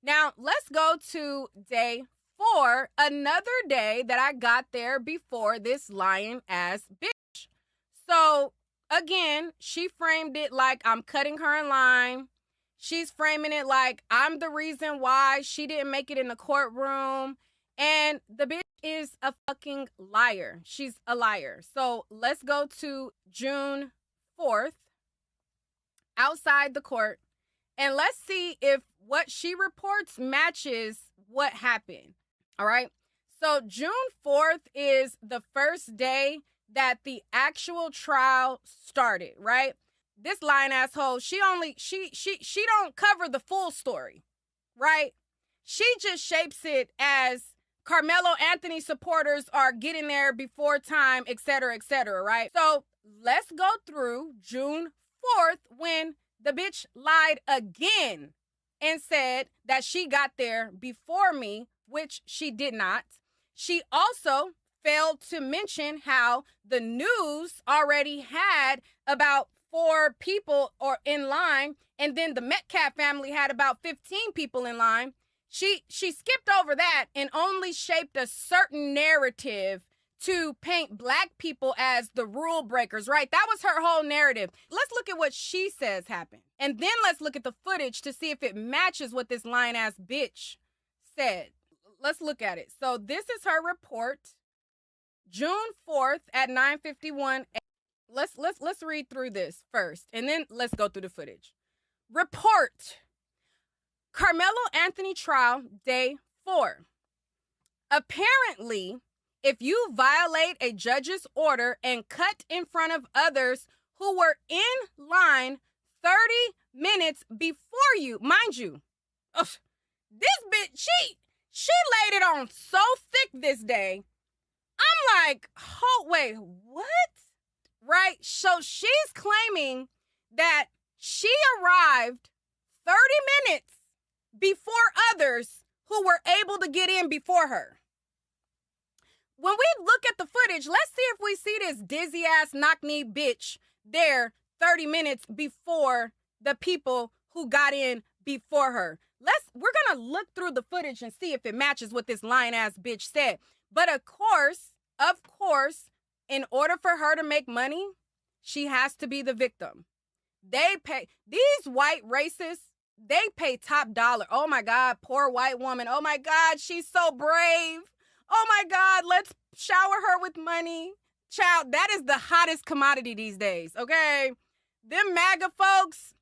Now, let's go to day 4, another day that I got there before this lying ass bitch. So, again, she framed it like I'm cutting her in line. She's framing it like I'm the reason why she didn't make it in the courtroom. And the bitch is a fucking liar. She's a liar. So let's go to June 4th, outside the court, and let's see if what she reports matches what happened. All right. So June 4th is the first day that the actual trial started, right? This lying asshole, she don't cover the full story, right? She just shapes it as Carmelo Anthony supporters are getting there before time, et cetera, right? So let's go through June 4th when the bitch lied again and said that she got there before me, which she did not. She also failed to mention how the news already had about 4 people or in line, and then the Metcalf family had about 15 people in line. She skipped over that and only shaped a certain narrative to paint black people as the rule breakers, right? That was her whole narrative. Let's look at what she says happened. And then let's look at the footage to see if it matches what this lying ass bitch said. Let's look at it. So this is her report. June 4th at 9:51. Let's read through this first, and then let's go through the footage. Report. Carmelo Anthony trial, day 4. Apparently, if you violate a judge's order and cut in front of others who were in line 30 minutes before you, mind you, this bitch, she laid it on so thick this day. I'm like, oh, wait, what? Right? So she's claiming that she arrived 30 minutes before others who were able to get in before her. When we look at the footage, let's see if we see this dizzy ass knock-knee bitch there 30 minutes before the people who got in before her. We're gonna look through the footage and see if it matches what this lying ass bitch said. But of course, in order for her to make money, she has to be the victim. They pay, these white racists, they pay top dollar. Oh my God, poor white woman. Oh my God, she's so brave. Oh my God, let's shower her with money. Child, that is the hottest commodity these days, okay? Them MAGA folks,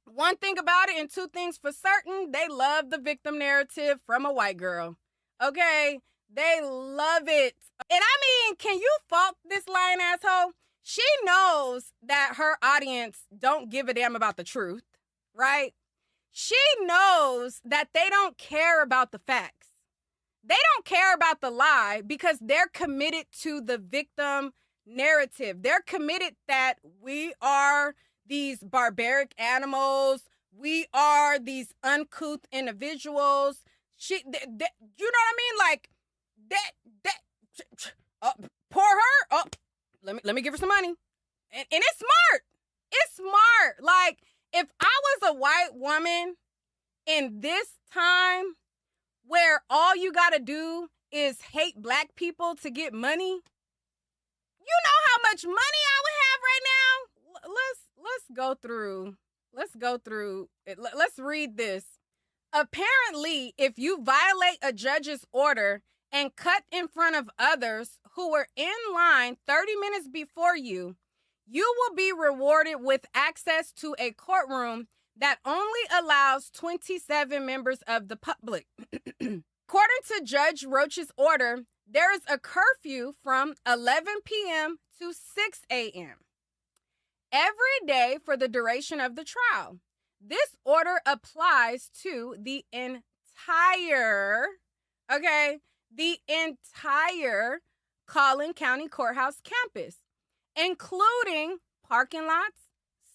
one thing about it and two things for certain, they love the victim narrative from a white girl, okay? They love it. And I mean, can you fault this lying asshole? She knows that her audience don't give a damn about the truth, right? She knows that they don't care about the facts. They don't care about the lie because they're committed to the victim narrative. They're committed that we are these barbaric animals. We are these uncouth individuals. You know what I mean? Like, pour her. Let me give her some money. And it's smart. It's smart. Like, if I was a white woman in this time where all you gotta do is hate black people to get money, you know how much money I would have right now? Let's go through it. Let's read this. Apparently, if you violate a judge's order and cut in front of others who were in line 30 minutes before you, you will be rewarded with access to a courtroom that only allows 27 members of the public. According to Judge Roach's order, there is a curfew from 11 p.m. to 6 a.m. every day for the duration of the trial. This order applies to the entire Collin County Courthouse campus, including parking lots,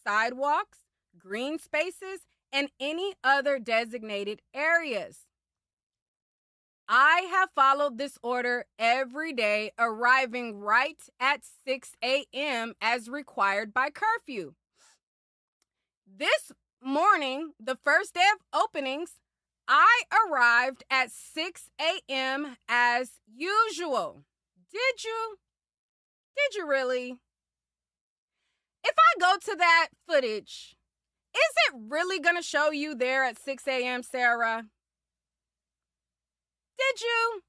sidewalks, green spaces, and any other designated areas. I have followed this order every day, arriving right at 6 a.m. as required by curfew. This morning, the first day of openings, I arrived at 6 a.m. as usual. Did you? Did you really? If I go to that footage, is it really going to show you there at 6 a.m., Sarah? Did you?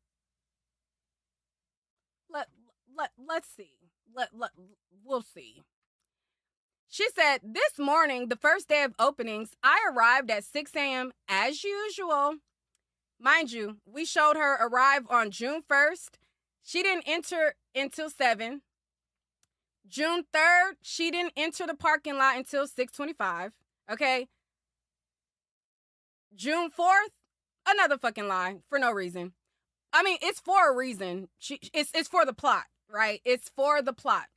Let's see. We'll see. She said, this morning, the first day of openings, I arrived at 6 a.m. as usual. Mind you, we showed her arrive on June 1st. She didn't enter until 7. June 3rd, she didn't enter the parking lot until 6:25. Okay? June 4th, another fucking lie for no reason. I mean, it's for a reason. It's for the plot, right? It's for the plot.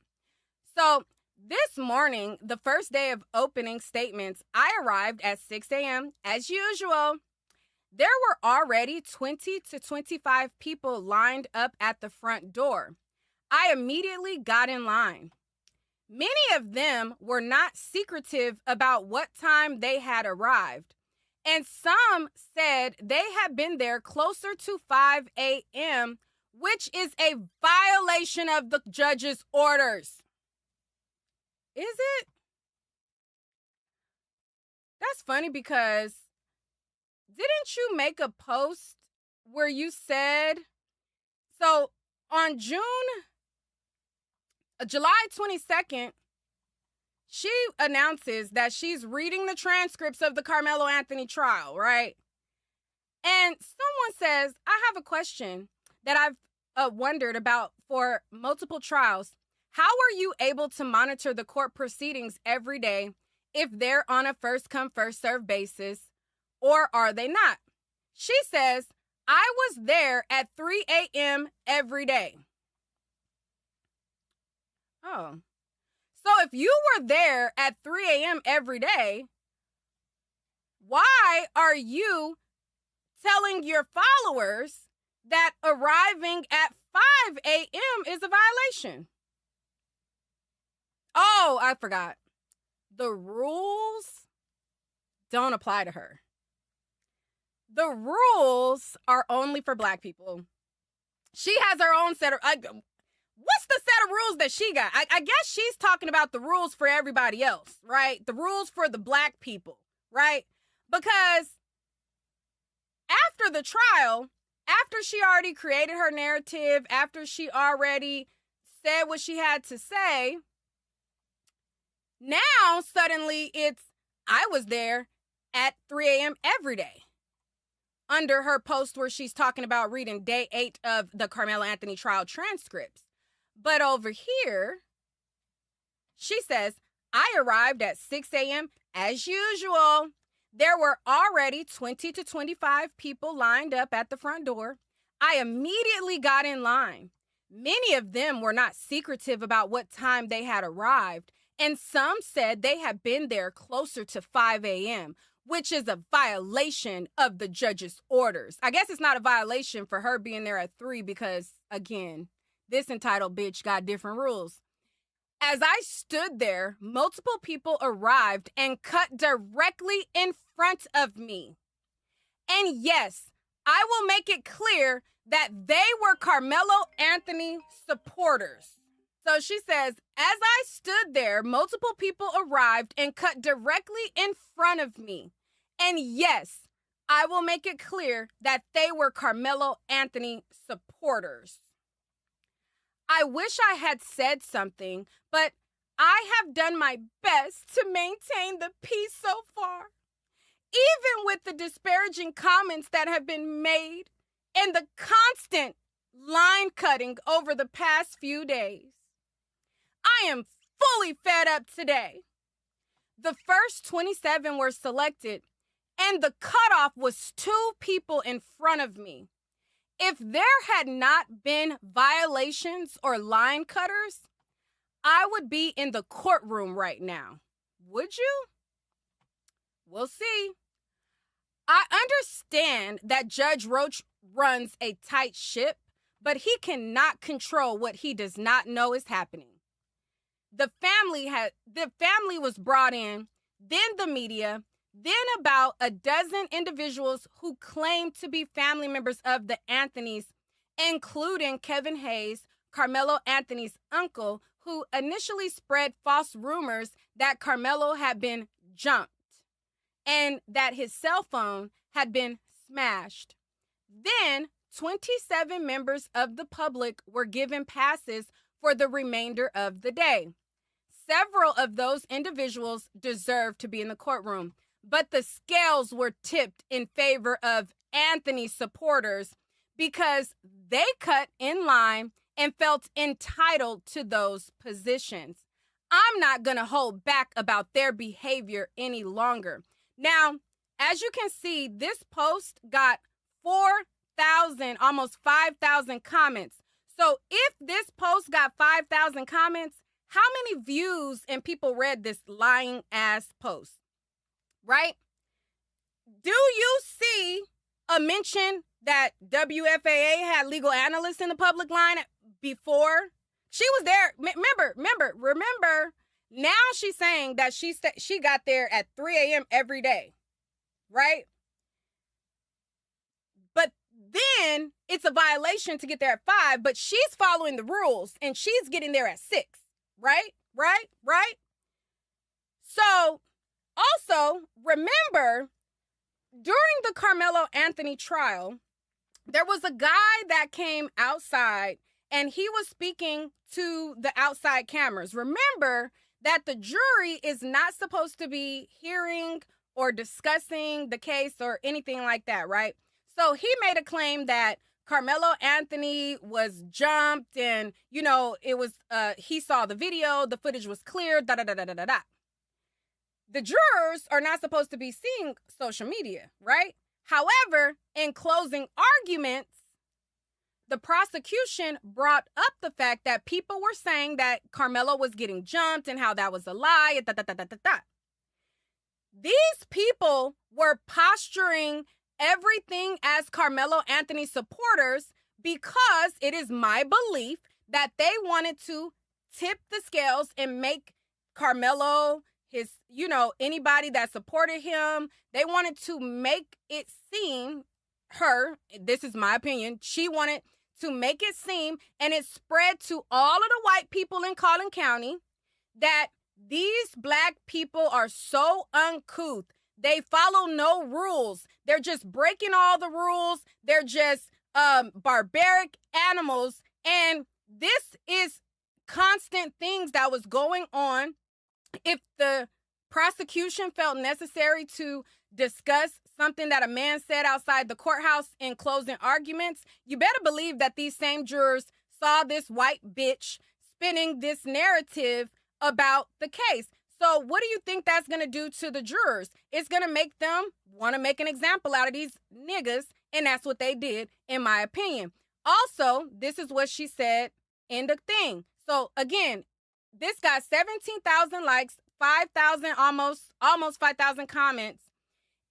So this morning, the first day of opening statements, I arrived at 6 a.m. as usual. There were already 20 to 25 people lined up at the front door. I immediately got in line. Many of them were not secretive about what time they had arrived, and some said they had been there closer to 5 a.m., which is a violation of the judge's orders. Is it? That's funny because didn't you make a post where you said, so on July 22nd, she announces that she's reading the transcripts of the Carmelo Anthony trial, right? And someone says, I have a question that I've wondered about for multiple trials. How are you able to monitor the court proceedings every day if they're on a first-come, first-served basis, or are they not? She says, I was there at 3 a.m. every day. Oh. So if you were there at 3 a.m. every day, why are you telling your followers that arriving at 5 a.m. is a violation? Oh, I forgot. The rules don't apply to her. The rules are only for Black people. She has her own set of... what's the set of rules that she got? I guess she's talking about the rules for everybody else, right? The rules for the Black people, right? Because after the trial, after she already created her narrative, after she already said what she had to say, now suddenly it's, I was there at 3 a.m. every day. Under her post where she's talking about reading day 8 of the Carmelo Anthony trial transcripts. But over here, she says, I arrived at 6 a.m. as usual. There were already 20 to 25 people lined up at the front door. I immediately got in line. Many of them were not secretive about what time they had arrived, and some said they had been there closer to 5 a.m., which is a violation of the judge's orders. I guess it's not a violation for her being there at 3 because, again, this entitled bitch got different rules. As I stood there, multiple people arrived and cut directly in front of me. And yes, I will make it clear that they were Carmelo Anthony supporters. So she says, as I stood there, multiple people arrived and cut directly in front of me. And yes, I will make it clear that they were Carmelo Anthony supporters. I wish I had said something, but I have done my best to maintain the peace so far. Even with the disparaging comments that have been made and the constant line cutting over the past few days. I am fully fed up today. The first 27 were selected, and the cutoff was 2 people in front of me. If there had not been violations or line cutters, I would be in the courtroom right now. Would you? We'll see. I understand that Judge Roach runs a tight ship, but he cannot control what he does not know is happening. The family was brought in, then the media, Then about a dozen individuals who claimed to be family members of the Anthonys, including Kevin Hayes, Carmelo Anthony's uncle, who initially spread false rumors that Carmelo had been jumped and that his cell phone had been smashed. Then 27 members of the public were given passes for the remainder of the day. Several of those individuals deserved to be in the courtroom, but the scales were tipped in favor of Anthony's supporters because they cut in line and felt entitled to those positions. I'm not going to hold back about their behavior any longer. Now, as you can see, this post got 4,000, almost 5,000 comments. So if this post got 5,000 comments, how many views and people read this lying ass post, right? Do you see a mention that WFAA had legal analysts in the public line before? She was there. Remember, now she's saying that she got there at 3 a.m. every day, right? But then it's a violation to get there at 5, but she's following the rules and she's getting there at 6, right? So also remember, during the Carmelo Anthony trial, there was a guy that came outside and he was speaking to the outside cameras. Remember that the jury is not supposed to be hearing or discussing the case or anything like that, right? So he made a claim that Carmelo Anthony was jumped and, it was, he saw the video, the footage was clear, da-da-da-da-da-da. The jurors are not supposed to be seeing social media, right? However, in closing arguments, the prosecution brought up the fact that people were saying that Carmelo was getting jumped and how that was a lie. These people were posturing everything as Carmelo Anthony supporters because it is my belief that they wanted to tip the scales and make Carmelo his, anybody that supported him, they wanted to make it seem this is my opinion, she wanted to make it seem, and it spread to all of the white people in Collin County, that these black people are so uncouth. They follow no rules. They're just breaking all the rules. They're just barbaric animals. And this is constant things that was going on. If the prosecution felt necessary to discuss something that a man said outside the courthouse in closing arguments, you better believe that these same jurors saw this white bitch spinning this narrative about the case. So what do you think that's going to do to the jurors? It's going to make them want to make an example out of these niggas, and that's what they did, in my opinion. Also, this is what she said in the thing. So again, this got 17,000 likes, 5,000, almost 5,000 comments.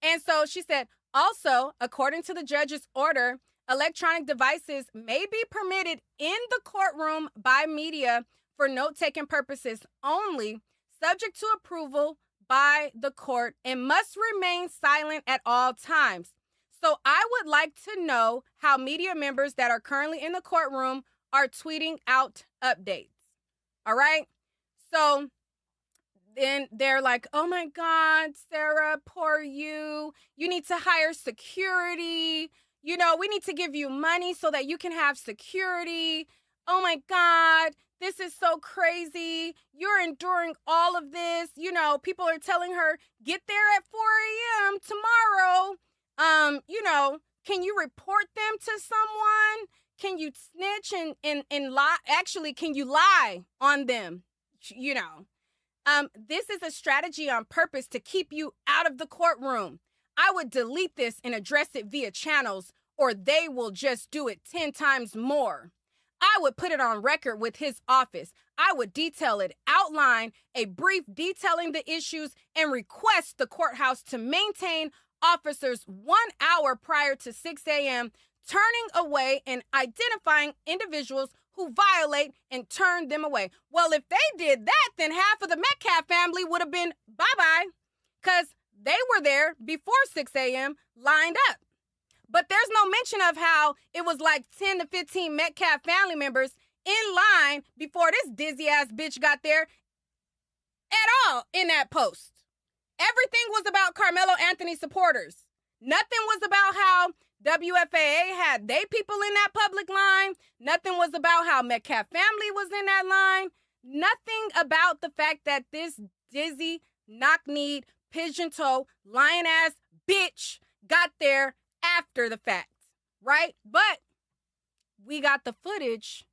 And so she said, also, according to the judge's order, electronic devices may be permitted in the courtroom by media for note-taking purposes only, subject to approval by the court, and must remain silent at all times. So I would like to know how media members that are currently in the courtroom are tweeting out updates. All right? So then they're like, oh my God, Sarah, poor you. You need to hire security. We need to give you money so that you can have security. Oh my God, this is so crazy. You're enduring all of this. People are telling her, get there at 4 a.m. tomorrow. Can you report them to someone? Can you snitch and lie? Actually, can you lie on them? This is a strategy on purpose to keep you out of the courtroom. I would delete this and address it via channels, or they will just do it 10 times more. I would put it on record with his office. I would detail it, outline a brief detailing the issues, and request the courthouse to maintain officers 1 hour prior to 6 a.m., turning away and identifying individuals who violate and turn them away. Well, if they did that, then half of the Metcalf family would have been bye-bye, because they were there before 6 a.m. lined up. But there's no mention of how it was like 10 to 15 Metcalf family members in line before this dizzy ass bitch got there at all in that post. Everything was about Carmelo Anthony supporters. Nothing was about how WFAA had they people in that public line. Nothing was about how Metcalf family was in that line. Nothing about the fact that this dizzy, knock-kneed, pigeon-toe, lion-ass bitch got there after the fact, right? But we got the footage,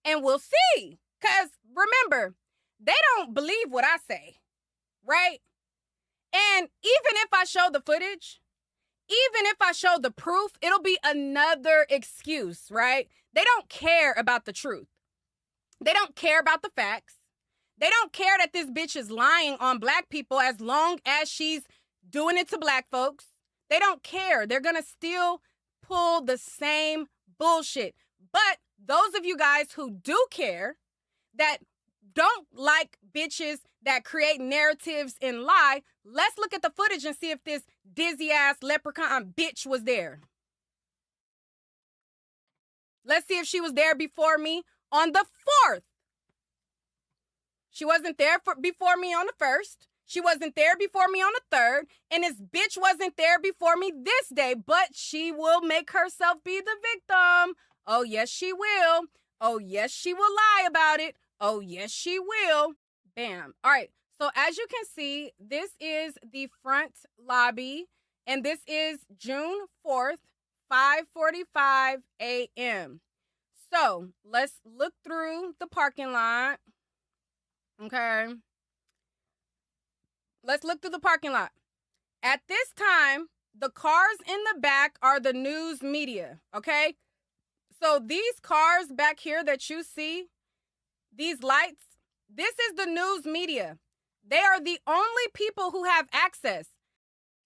and we'll see. Because remember, they don't believe what I say, right? And even if I show the footage, even if I show the proof, it'll be another excuse, right? They don't care about the truth. They don't care about the facts. They don't care that this bitch is lying on black people as long as she's doing it to black folks. They don't care. They're going to still pull the same bullshit. But those of you guys who do care, that don't like bitches that create narratives and lie, let's look at the footage and see if this dizzy-ass leprechaun bitch was there. Let's see if she was there before me on the 4th. She wasn't there before me on the 1st. She wasn't there before me on the 3rd. And this bitch wasn't there before me this day. But she will make herself be the victim. Oh, yes, she will. Oh, yes, she will lie about it. Oh, yes, she will. Bam. All right. So as you can see, this is the front lobby. And this is June 4th, 5:45 a.m. So let's look through the parking lot. Okay. Let's look through the parking lot. At this time, the cars in the back are the news media, okay? So these cars back here that you see, these lights, this is the news media. They are the only people who have access.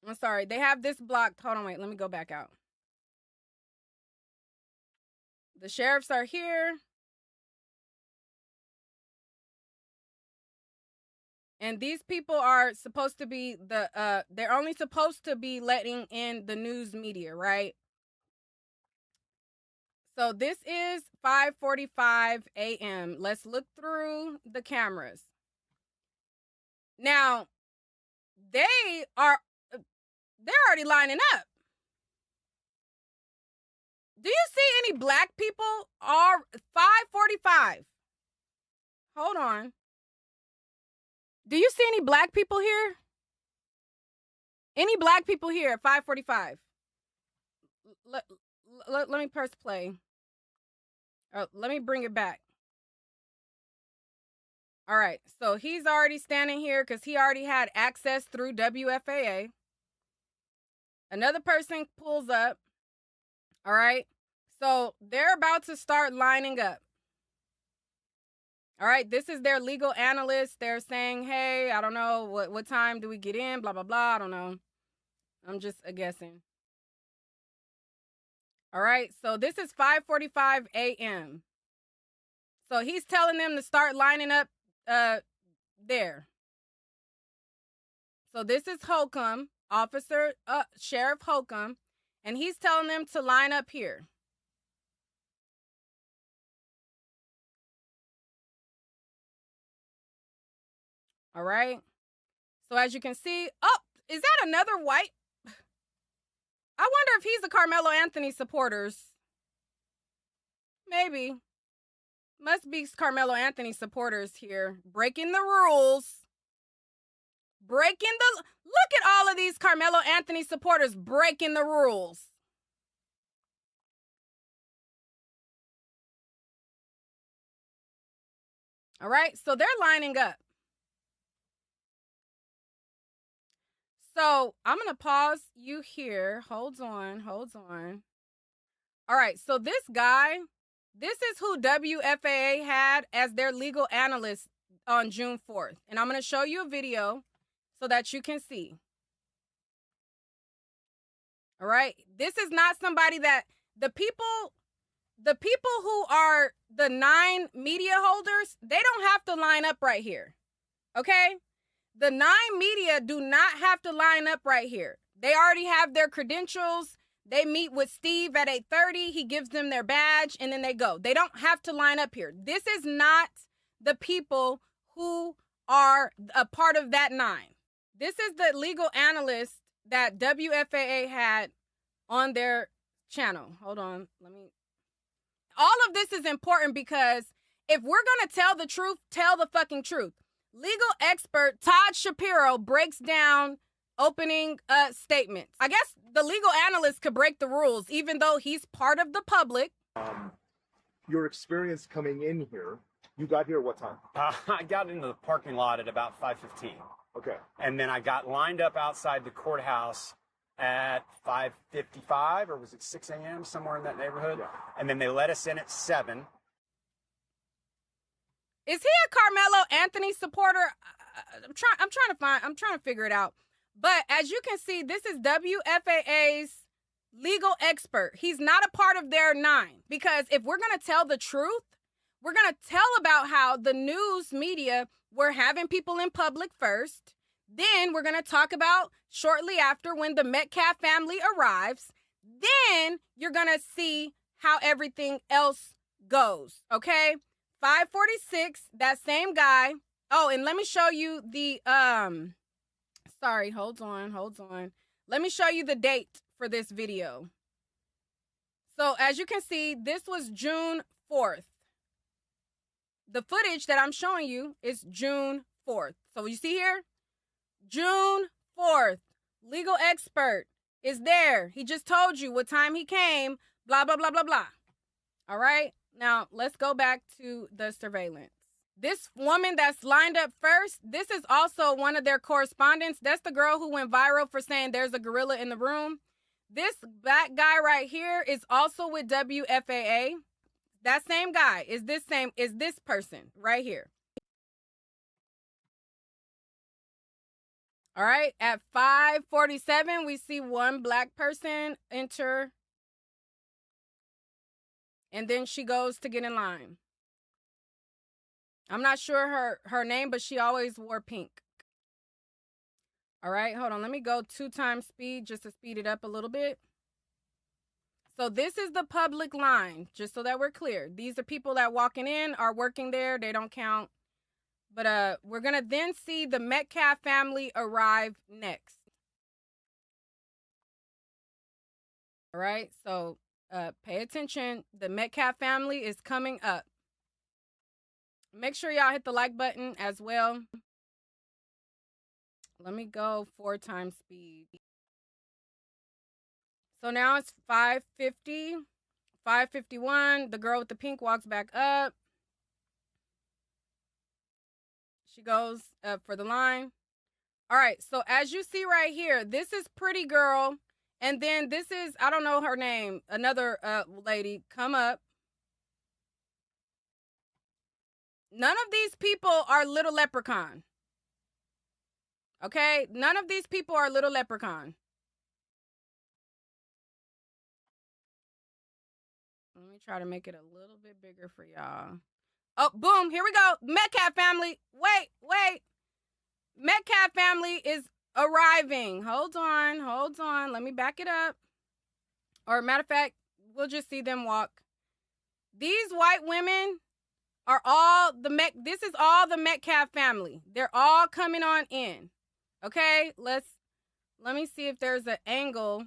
I'm sorry, they have this blocked. Hold on, wait, let me go back out. The sheriffs are here. And these people are supposed to be they're only supposed to be letting in the news media, right? So this is 5:45 a.m. Let's look through the cameras. Now, they're already lining up. Do you see any black people? Are 5:45. Hold on. Do you see any black people here? Any black people here at 5:45? Let me press play. Let me bring it back. All right. So he's already standing here because he already had access through WFAA. Another person pulls up. All right. So they're about to start lining up. All right, this is their legal analyst. They're saying, hey, I don't know, what time do we get in, blah, blah, blah. I don't know. I'm just guessing. All right, so this is 5:45 a.m. So he's telling them to start lining up there. So this is Holcomb, Sheriff Holcomb, and he's telling them to line up here. All right. So as you can see, oh, is that another white? I wonder if he's a Carmelo Anthony supporters. Maybe. Must be Carmelo Anthony supporters here. Breaking the rules. Look at all of these Carmelo Anthony supporters breaking the rules. All right. So they're lining up. So I'm going to pause you here. Hold on. All right. So this guy, this is who WFAA had as their legal analyst on June 4th. And I'm going to show you a video so that you can see. All right. This is not somebody that the people who are the 9 media holders, they don't have to line up right here. Okay. The Nine Media do not have to line up right here. They already have their credentials. They meet with Steve at 8:30. He gives them their badge, and then they go. They don't have to line up here. This is not the people who are a part of that nine. This is the legal analyst that WFAA had on their channel. Hold on. All of this is important because if we're going to tell the truth, tell the fucking truth. Legal expert Todd Shapiro breaks down opening statements. I guess the legal analyst could break the rules, even though he's part of the public. Your experience coming in here, you got here what time? I got into the parking lot at about 5:15. Okay. And then I got lined up outside the courthouse at 5:55, or was it 6 a.m., somewhere in that neighborhood? Yeah. And then they let us in at 7. Is he a Carmelo Anthony supporter? I'm trying to figure it out. But as you can see, this is WFAA's legal expert. He's not a part of their nine, because if we're going to tell the truth, we're going to tell about how the news media were having people in public first. Then we're going to talk about shortly after when the Metcalf family arrives. Then you're going to see how everything else goes. Okay? 5:46, that same guy. Oh, and let me show you the, sorry, hold on. Let me show you the date for this video. So as you can see, this was June 4th. The footage that I'm showing you is June 4th. So you see here, June 4th, legal expert is there. He just told you what time he came, blah, blah, blah, blah, blah. All right. Now, let's go back to the surveillance. This woman that's lined up first, this is also one of their correspondents. That's the girl who went viral for saying there's a gorilla in the room. This black guy right here is also with WFAA. That same guy is this person right here. All right, at 5:47, we see one black person enter. And then she goes to get in line. I'm not sure her name, but she always wore pink. All right, hold on. Let me go 2 times speed just to speed it up a little bit. So this is the public line, just so that we're clear. These are people that walking in, are working there. They don't count. But we're going to then see the Metcalf family arrive next. All right, so pay attention. The Metcalf family is coming up. Make sure y'all hit the like button as well. Let me go 4 times speed. So now it's 5:50, 5:51. The girl with the pink walks back up. She goes for the line. All right, so as you see right here, this is Pretty Girl. And then this is, I don't know her name, another lady come up. None of these people are Little Leprechaun. Okay? None of these people are Little Leprechaun. Let me try to make it a little bit bigger for y'all. Oh, boom, here we go. Metcalf family. Wait. Metcalf family is arriving. Hold on. Let me back it up. Or matter of fact, we'll just see them walk. These white women are all this is all the Metcalf family. They're all coming on in. Okay? Let me see if there's an angle,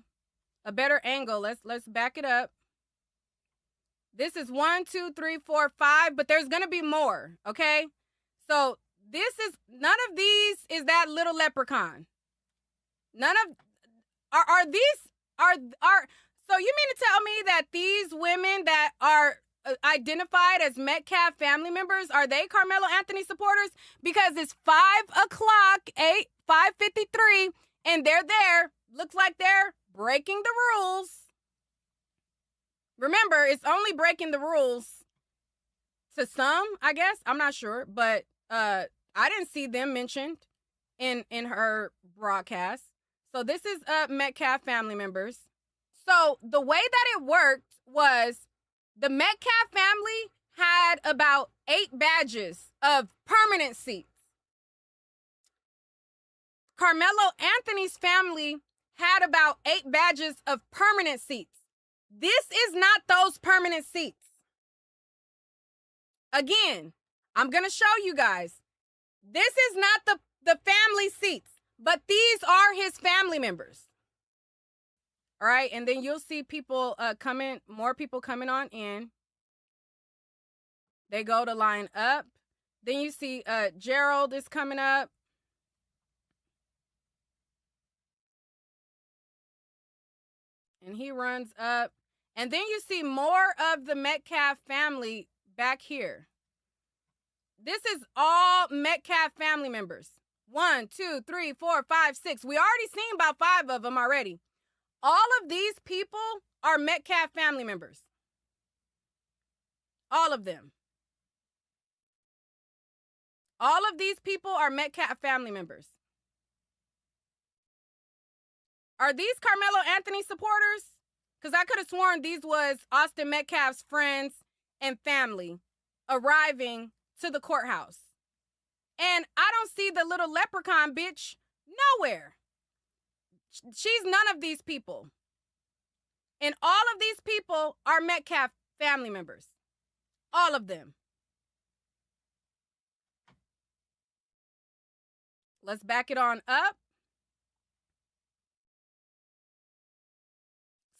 a better angle. Let's back it up. This is 1, 2, 3, 4, 5, but there's gonna be more. Okay? So none of these is that Little Leprechaun. None of so you mean to tell me that these women that are identified as Metcalf family members, are they Carmelo Anthony supporters? Because it's 5:53, and they're there. Looks like they're breaking the rules. Remember, it's only breaking the rules to some, I guess. I'm not sure, but I didn't see them mentioned in her broadcast. So this is Metcalf family members. So the way that it worked was the Metcalf family had about 8 badges of permanent seats. Carmelo Anthony's family had about 8 badges of permanent seats. This is not those permanent seats. Again, I'm going to show you guys. This is not the family seats, but these are his family members. All right, and then you'll see people more people coming on in. They go to line up. Then you see Gerald is coming up. And he runs up. And then you see more of the Metcalf family back here. This is all Metcalf family members. 1, 2, 3, 4, 5, 6. We already seen about 5 of them already. All of these people are Metcalf family members. All of them. All of these people are Metcalf family members. Are these Carmelo Anthony supporters? Because I could have sworn these was Austin Metcalf's friends and family arriving to the courthouse. And I don't see the little leprechaun bitch nowhere. She's none of these people. And all of these people are Metcalf family members. All of them. Let's back it on up.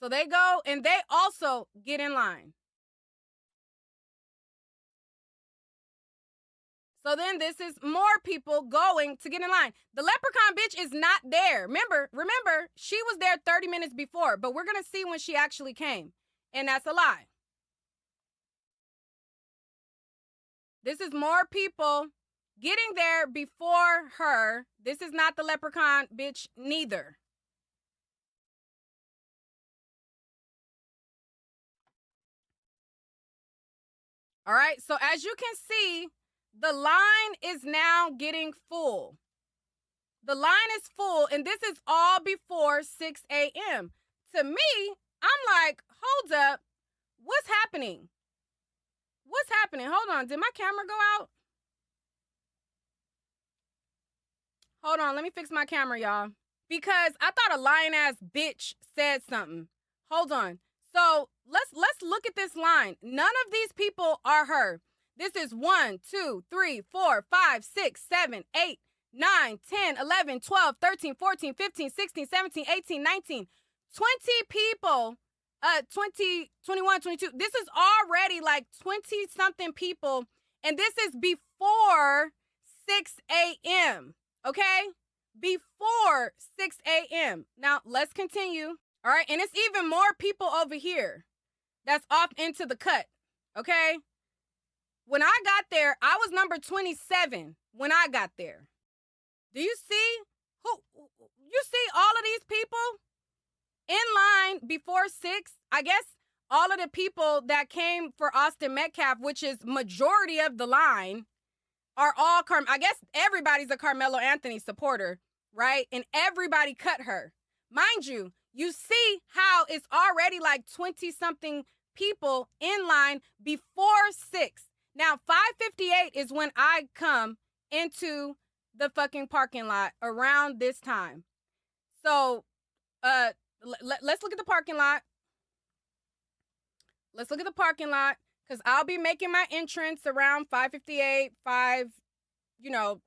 So they go and they also get in line. So then this is more people going to get in line. The leprechaun bitch is not there. Remember, she was there 30 minutes before, but we're going to see when she actually came. And that's a lie. This is more people getting there before her. This is not the leprechaun bitch neither. All right, so as you can see, the line is now getting full. The line is full, and this is all before 6 a.m. To me, I'm like, hold up. What's happening? What's happening? Hold on. Did my camera go out? Hold on. Let me fix my camera, y'all. Because I thought a lying-ass bitch said something. Hold on. So let's look at this line. None of these people are her. This is 1, 2, 3, 4, 5, 6, 7, 8, 9, 10, 11, 12, 13, 14, 15, 16, 17, 18, 19, 20 people. 20, 21, 22. This is already like 20-something people. And this is before 6 a.m. Okay? Before 6 a.m. Now, let's continue. All right? And it's even more people over here that's off into the cut. Okay? When I got there, I was number 27 when I got there. Do you see? You see all of these people in line before 6? I guess all of the people that came for Austin Metcalf, which is majority of the line, are all I guess everybody's a Carmelo Anthony supporter, right? And everybody cut her. Mind you, you see how it's already like 20-something people in line before 6. Now, 5:58 is when I come into the fucking parking lot around this time. So, let's look at the parking lot. Let's look at the parking lot, because I'll be making my entrance around 5:58,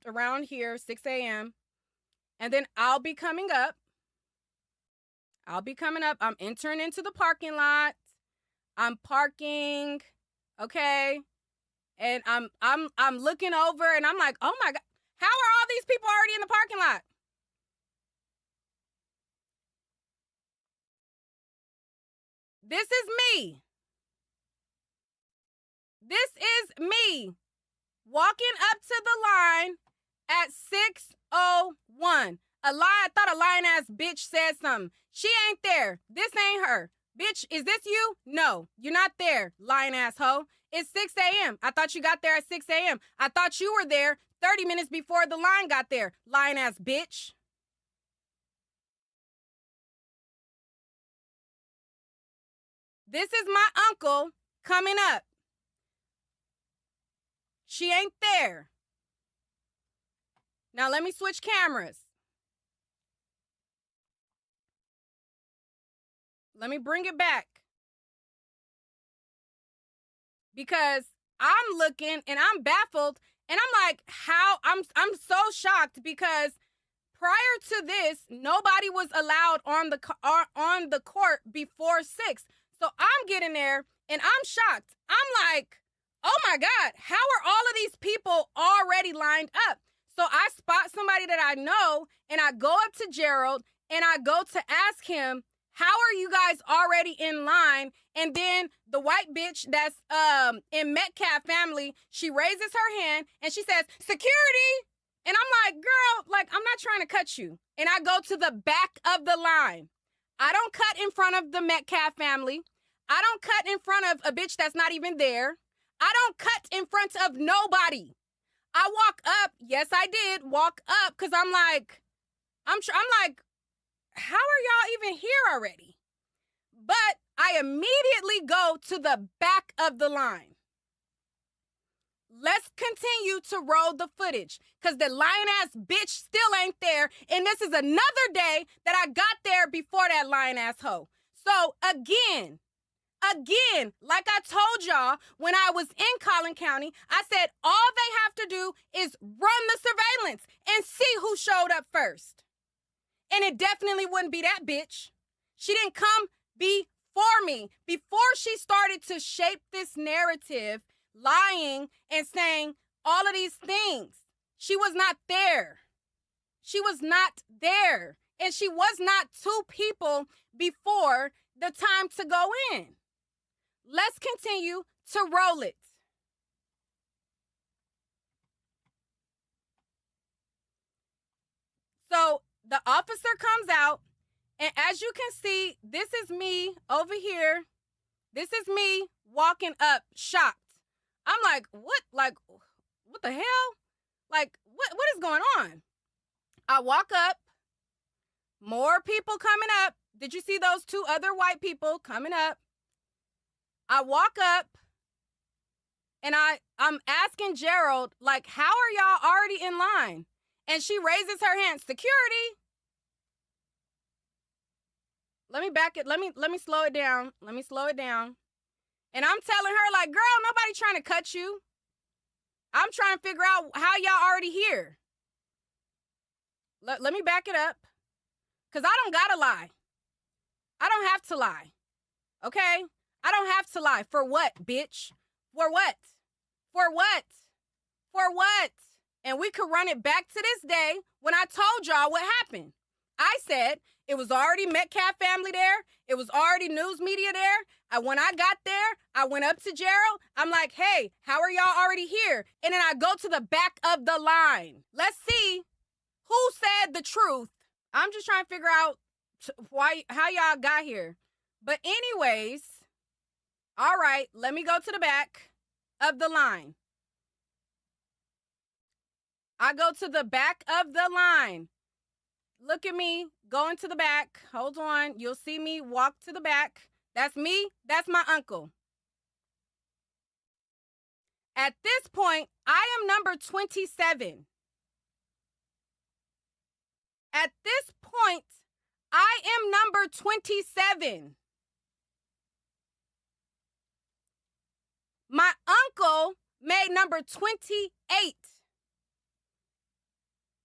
around here, 6 a.m. And then I'll be coming up. I'm entering into the parking lot. I'm parking, okay? And I'm looking over and I'm like, oh my God, how are all these people already in the parking lot? This is me. This is me walking up to the line at 6:01. I thought a lying-ass bitch said something. She ain't there. This ain't her. Bitch, is this you? No, you're not there, lying-ass hoe. It's 6 a.m. I thought you got there at 6 a.m. I thought you were there 30 minutes before the line got there, lying-ass bitch. This is my uncle coming up. She ain't there. Now let me switch cameras. Let me bring it back. Because I'm looking and I'm baffled and I'm like, how? I'm so shocked because prior to this, nobody was allowed on the court before 6. So I'm getting there and I'm shocked. I'm like, oh my God, how are all of these people already lined up? So I spot somebody that I know and I go up to Gerald and I go to ask him, how are you guys already in line? And then the white bitch that's in Metcalf family, she raises her hand and she says, security. And I'm like, girl, like, I'm not trying to cut you. And I go to the back of the line. I don't cut in front of the Metcalf family. I don't cut in front of a bitch that's not even there. I don't cut in front of nobody. I walk up. Yes, I did walk up because I'm like, how are y'all even here already? But I immediately go to the back of the line. Let's continue to roll the footage because the lion-ass bitch still ain't there. And this is another day that I got there before that lion-ass hoe. So again, like I told y'all when I was in Collin County, I said all they have to do is run the surveillance and see who showed up first. And it definitely wouldn't be that bitch. She didn't come before me. Before she started to shape this narrative, lying and saying all of these things, she was not there. She was not there. And she was not 2 people before the time to go in. Let's continue to roll it. So the officer comes out, and as you can see, this is me over here. This is me walking up, shocked. I'm like, what? Like, what the hell? Like, what is going on? I walk up, more people coming up. Did you see those 2 other white people coming up? I walk up, and I'm asking Gerald, like, how are y'all already in line? And she raises her hand, security. Let me back it. Let me slow it down. Let me slow it down. And I'm telling her, like, girl, nobody trying to cut you. I'm trying to figure out how y'all already here. Let me back it up. Because I don't got to lie. I don't have to lie. Okay? I don't have to lie. For what, bitch? For what? For what? For what? And we could run it back to this day when I told y'all what happened. I said it was already Metcalf family there. It was already news media there. When I got there, I went up to Gerald. I'm like, hey, how are y'all already here? And then I go to the back of the line. Let's see who said the truth. I'm just trying to figure out how y'all got here. But anyways, all right, let me go to the back of the line. I go to the back of the line. Look at me going to the back. Hold on. You'll see me walk to the back. That's me. That's my uncle. At this point, I am number 27. At this point, I am number 27. My uncle made number 28.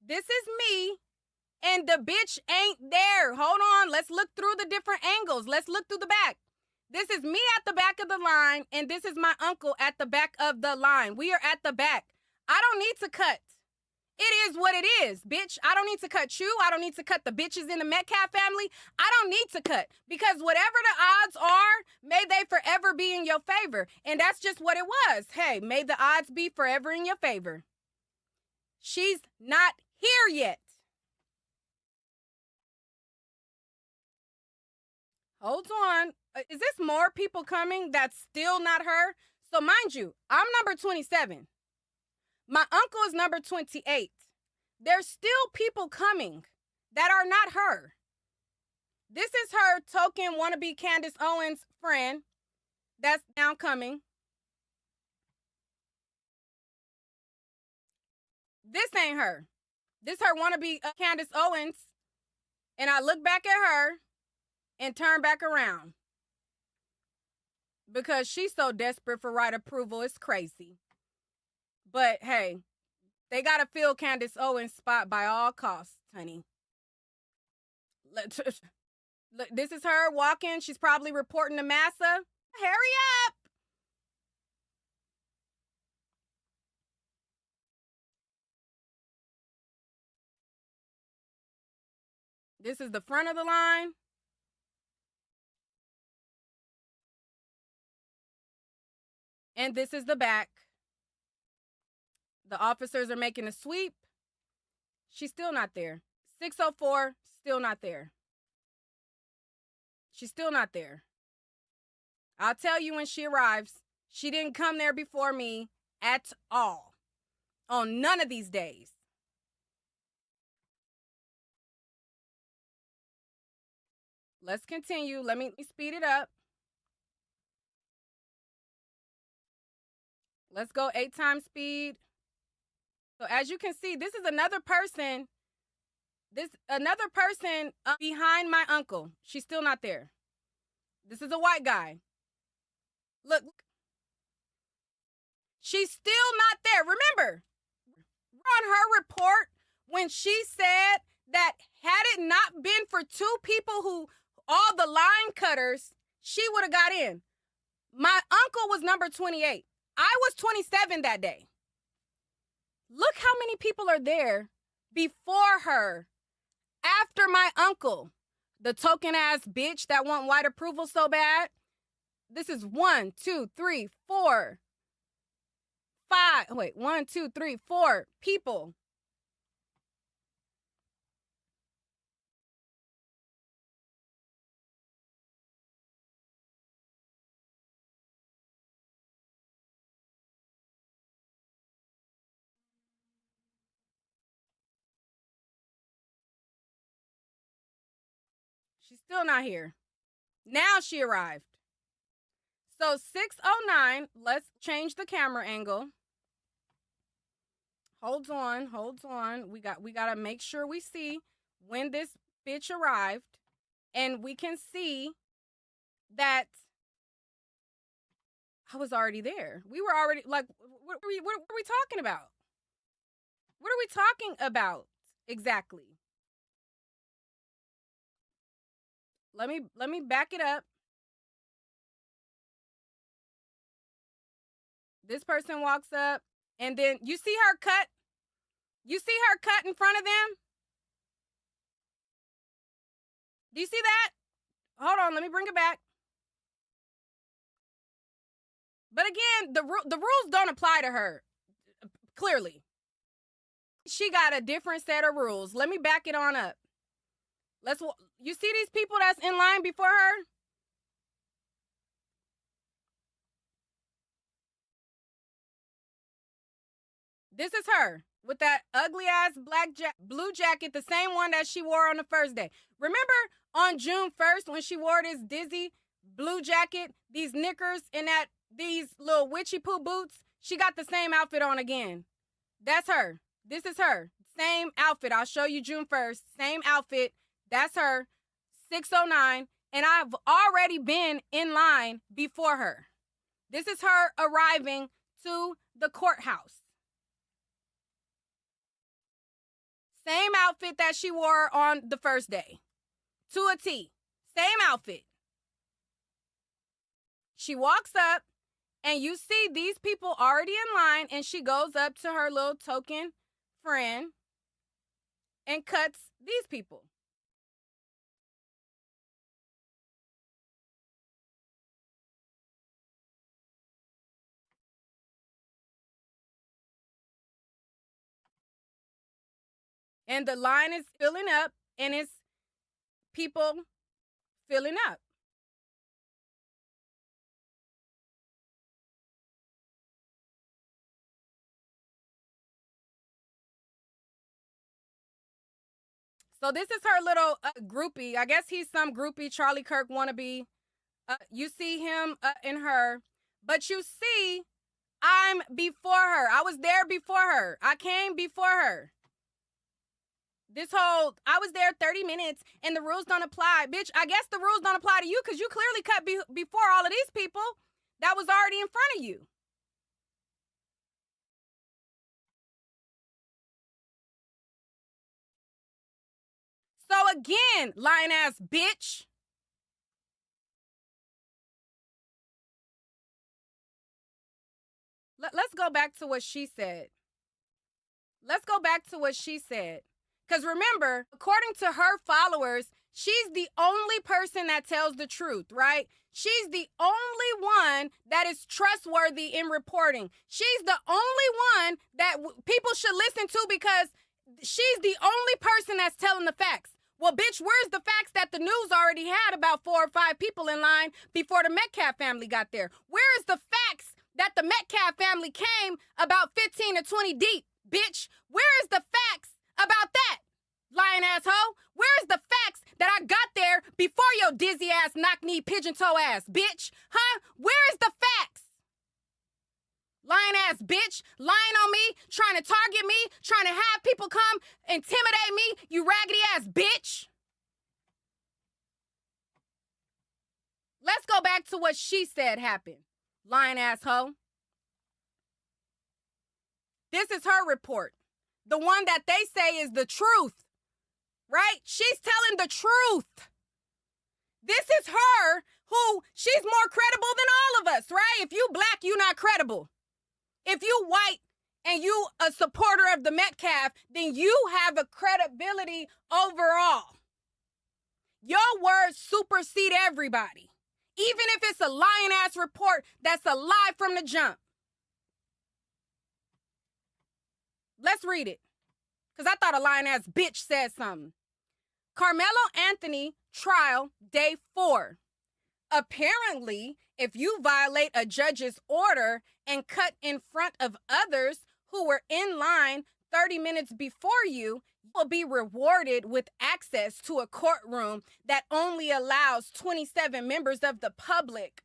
This is me, and the bitch ain't there. Hold on. Let's look through the different angles. Let's look through the back. This is me at the back of the line, and this is my uncle at the back of the line. We are at the back. I don't need to cut. It is what it is, bitch. I don't need to cut you. I don't need to cut the bitches in the Metcalf family. I don't need to cut because whatever the odds are, may they forever be in your favor. And that's just what it was. Hey, may the odds be forever in your favor. She's not here yet. Hold on. Is this more people coming that's still not her? So mind you, I'm number 27. My uncle is number 28. There's still people coming that are not her. This is her token wannabe Candace Owens friend that's now coming. This ain't her. This her wannabe Candace Owens. And I look back at her and turn back around. Because she's so desperate for right approval, it's crazy. But hey, they gotta fill Candace Owens' spot by all costs, honey. This is her walking. She's probably reporting to massa. Hurry up! This is the front of the line. And this is the back. The officers are making a sweep. She's still not there. 6:04, still not there. She's still not there. I'll tell you when she arrives. She didn't come there before me at all. On none of these days. Let's continue. Let me speed it up. Let's go 8 times speed. So as you can see, this is another person. Behind my uncle. She's still not there. This is a white guy. Look. She's still not there. Remember, on her report, when she said that had it not been for 2 people who, all the line cutters, she would have got in. My uncle was number 28. I was 27 that day. Look how many people are there before her, after my uncle. The token ass bitch that want white approval so bad. This is 1, 2, 3, 4, 5. Wait, 1, 2, 3, 4 people. She's still not here. Now she arrived. So 6:09, let's change the camera angle. Hold on. We gotta make sure we see when this bitch arrived. And we can see that I was already there. We were already, like, what are we talking about? What are we talking about exactly? Let me back it up. This person walks up, and then you see her cut? You see her cut in front of them? Do you see that? Hold on, let me bring it back. But again, the rules don't apply to her, clearly. She got a different set of rules. Let me back it on up. You see these people that's in line before her? This is her with that ugly ass blue jacket, the same one that she wore on the first day. Remember on June 1st when she wore this dizzy blue jacket, these knickers, and these little witchy poo boots? She got the same outfit on again. That's her. This is her. Same outfit. I'll show you June 1st. Same outfit. That's her. 6:09. And I've already been in line before her. This is her arriving to the courthouse. Same outfit that she wore on the first day. To a T. Same outfit. She walks up, and you see these people already in line, and she goes up to her little token friend and cuts these people. And the line is filling up, and it's people filling up. So this is her little groupie. I guess he's some groupie, Charlie Kirk wannabe. You see him in her. But you see, I'm before her. I was there before her. I came before her. This whole, I was there 30 minutes and the rules don't apply. Bitch, I guess the rules don't apply to you because you clearly cut before all of these people that was already in front of you. So again, lying ass bitch. Let's go back to what she said. Let's go back to what she said. Because remember, according to her followers, she's the only person that tells the truth, right? She's the only one that is trustworthy in reporting. She's the only one that people should listen to because she's the only person that's telling the facts. Well, bitch, where's the facts that the news already had about 4 or 5 people in line before the Metcalf family got there? Where is the facts that the Metcalf family came about 15 to 20 deep, bitch? Where is the facts about that, lying asshole? Where's the facts that I got there before your dizzy ass, knock-knee, pigeon-toe ass, bitch? Huh? Where is the facts? Lying ass bitch, lying on me, trying to target me, trying to have people come intimidate me, you raggedy ass bitch. Let's go back to what she said happened, lying asshole. This is her report, the one that they say is the truth, right? She's telling the truth. This is her who, she's more credible than all of us, right? If you black, you not credible. If you white and you a supporter of the Metcalf, then you have a credibility overall. Your words supersede everybody, even if it's a lying-ass report that's a lie from the jump. Let's read it, because I thought a lying-ass bitch said something. Carmelo Anthony trial, day 4. Apparently, if you violate a judge's order and cut in front of others who were in line 30 minutes before you, you will be rewarded with access to a courtroom that only allows 27 members of the public.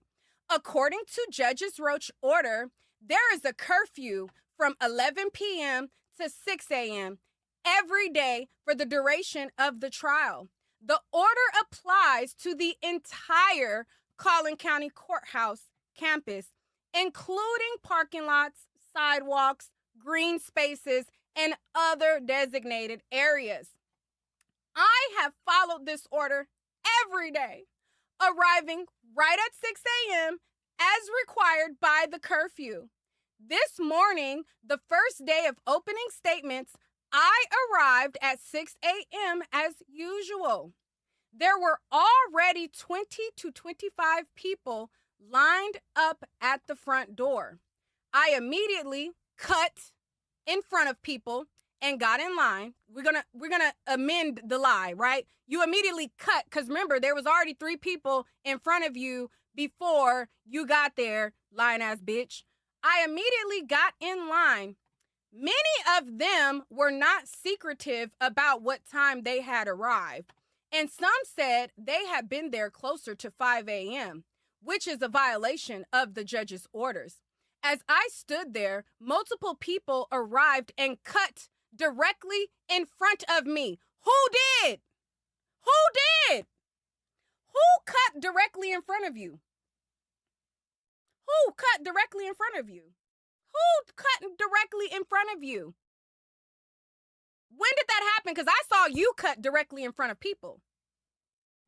According to Judge Roach's order, there is a curfew from 11 p.m. to 6 a.m. every day for the duration of the trial. The order applies to the entire Collin County Courthouse campus, including parking lots, sidewalks, green spaces, and other designated areas. I have followed this order every day, arriving right at 6 a.m. as required by the curfew. This morning, the first day of opening statements, I arrived at 6 a.m. as usual. There were already 20 to 25 people lined up at the front door. I immediately cut in front of people and got in line. We're gonna amend the lie, right? You immediately cut, because remember, there was already 3 people in front of you before you got there, lying ass bitch. I immediately got in line. Many of them were not secretive about what time they had arrived, and some said they had been there closer to 5 a.m., which is a violation of the judge's orders. As I stood there, multiple people arrived and cut directly in front of me. Who did? Who did? Who cut directly in front of you? Who cut directly in front of you? Who cut directly in front of you? When did that happen? Because I saw you cut directly in front of people.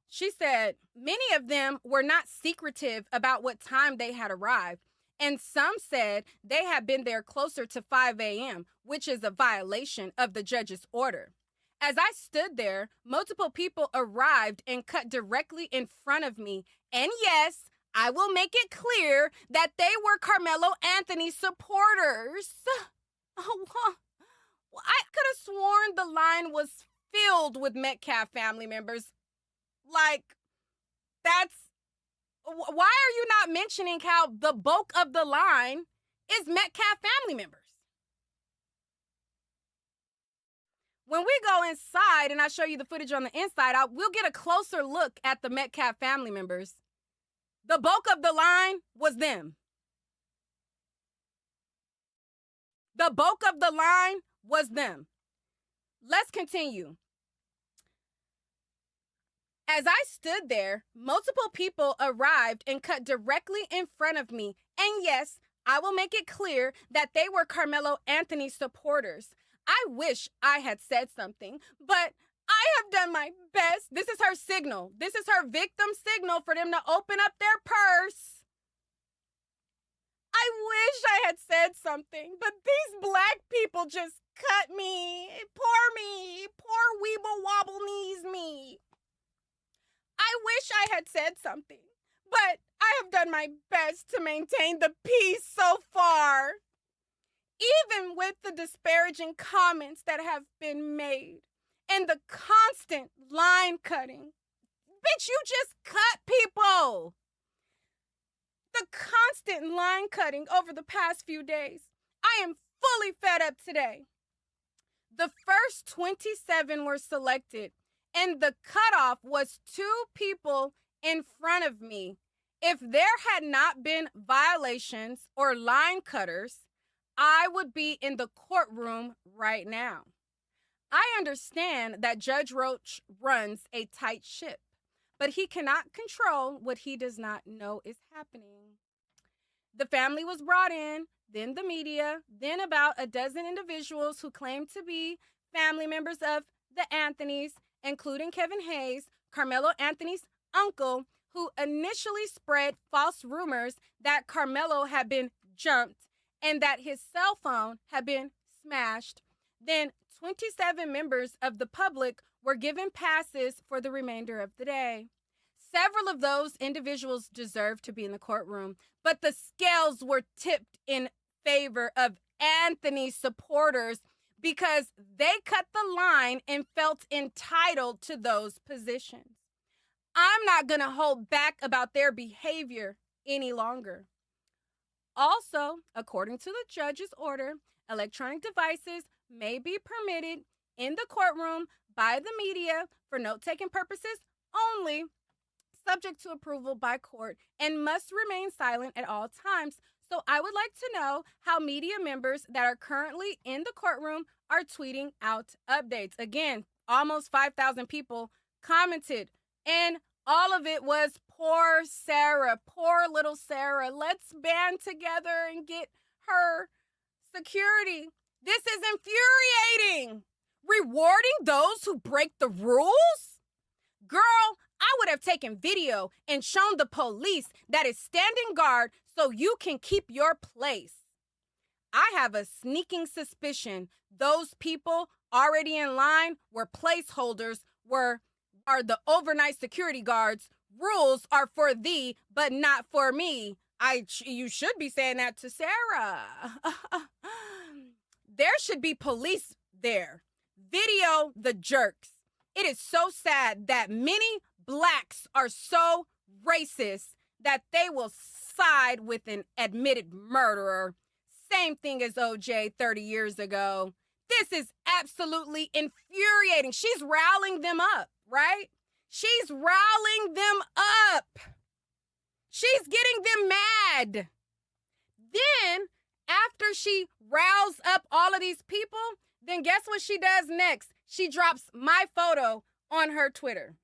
She said many of them were not secretive about what time they had arrived, and some said they had been there closer to 5 a.m., which is a violation of the judge's order. As I stood there, multiple people arrived and cut directly in front of me, and yes, I will make it clear that they were Carmelo Anthony supporters. Oh, I could have sworn the line was filled with Metcalf family members. Like, that's... Why are you not mentioning how the bulk of the line is Metcalf family members? When we go inside and I show you the footage on the inside, we'll get a closer look at the Metcalf family members. The bulk of the line was them. The bulk of the line was them. Let's continue. As I stood there, multiple people arrived and cut directly in front of me. And yes, I will make it clear that they were Carmelo Anthony supporters. I wish I had said something, but I have done my best. This is her signal. This is her victim signal for them to open up their purse. I wish I had said something, but these black people just cut me. Poor weeble wobble knees me. I wish I had said something, but I have done my best to maintain the peace so far. Even with the disparaging comments that have been made and the constant line cutting. Bitch, you just cut people. The constant line cutting over the past few days. I am fully fed up today. The first 27 were selected, and the cutoff was 2 people in front of me. If there had not been violations or line cutters, I would be in the courtroom right now. I understand that Judge Roach runs a tight ship, but he cannot control what he does not know is happening. The family was brought in, then the media, then about a dozen individuals who claimed to be family members of the Anthonys, including Kevin Hayes, Carmelo Anthony's uncle, who initially spread false rumors that Carmelo had been jumped and that his cell phone had been smashed. Then 27 members of the public were given passes for the remainder of the day. Several of those individuals deserved to be in the courtroom, but the scales were tipped in favor of Anthony's supporters because they cut the line and felt entitled to those positions. I'm not going to hold back about their behavior any longer. Also, according to the judge's order, electronic devices may be permitted in the courtroom by the media for note-taking purposes only, subject to approval by court, and must remain silent at all times. So I would like to know how media members that are currently in the courtroom are tweeting out updates. Again, almost 5,000 people commented, and all of it was poor Sarah, poor little Sarah. Let's band together and get her security. This is infuriating. Rewarding those who break the rules? Girl, I would have taken video and shown the police that is standing guard so you can keep your place. I have a sneaking suspicion those people already in line were placeholders, are the overnight security guards. Rules are for thee, but not for me. You should be saying that to Sarah. There should be police there. Video the jerks. It is so sad that many blacks are so racist that they will side with an admitted murderer. Same thing as OJ 30 years ago. This is absolutely infuriating. She's riling them up, right? She's riling them up. She's getting them mad. Then, after she riles up all of these people, then guess what she does next? She drops my photo on her Twitter.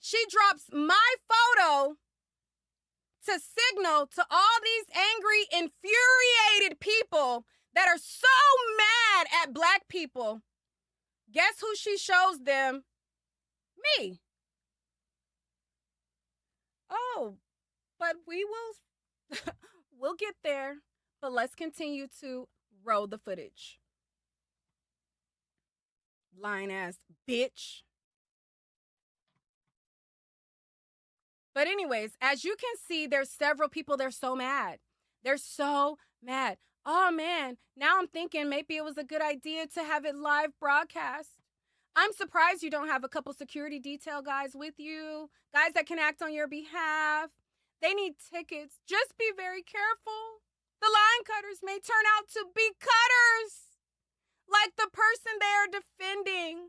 She drops my photo to signal to all these angry, infuriated people that are so mad at black people. Guess who she shows them? Me. Oh, but we will we'll get there, but let's continue to roll the footage. Lying ass bitch. But anyways, as you can see, there's several people, they're so mad. They're so mad. Oh man, now I'm thinking maybe it was a good idea to have it live broadcast. I'm surprised you don't have a couple security detail guys with you, guys that can act on your behalf. They need tickets. Just be very careful. The line cutters may turn out to be cutters, like the person they are defending.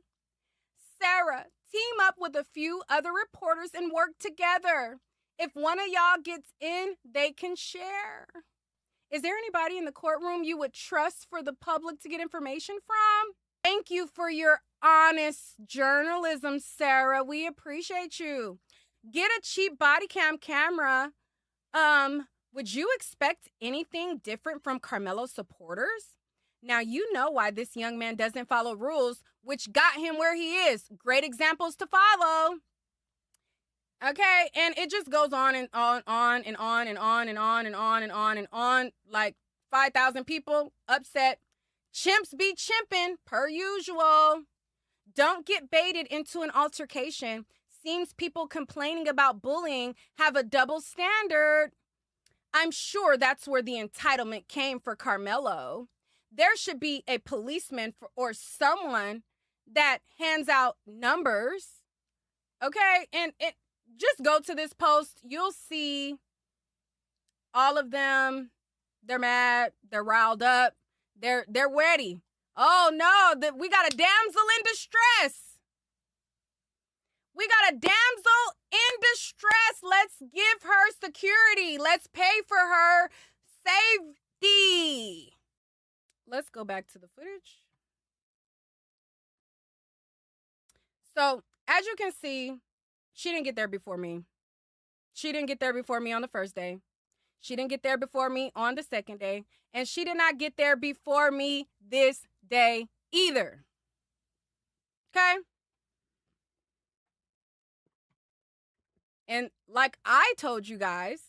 Sarah, team up with a few other reporters and work together. If one of y'all gets in, they can share. Is there anybody in the courtroom you would trust for the public to get information from? Thank you for your honest journalism, Sarah. We appreciate you. Get a cheap body cam camera. Would you expect anything different from Carmelo's supporters? Now you know why this young man doesn't follow rules, which got him where he is. Great examples to follow. Okay, and it just goes on and on and on and on and on and on and on and on. Like 5,000 people upset. Chimps be chimping, per usual. Don't get baited into an altercation. Seems people complaining about bullying have a double standard. I'm sure that's where the entitlement came for Carmelo. There should be a policeman or someone that hands out numbers. Okay, and just go to this post. You'll see all of them. They're mad. They're riled up. They're ready. Oh no, we got a damsel in distress. We got a damsel in distress. Let's give her security. Let's pay for her safety. Let's go back to the footage. So, as you can see, she didn't get there before me. She didn't get there before me on the first day. She didn't get there before me on the second day. And she did not get there before me this day either. Okay? And like I told you guys,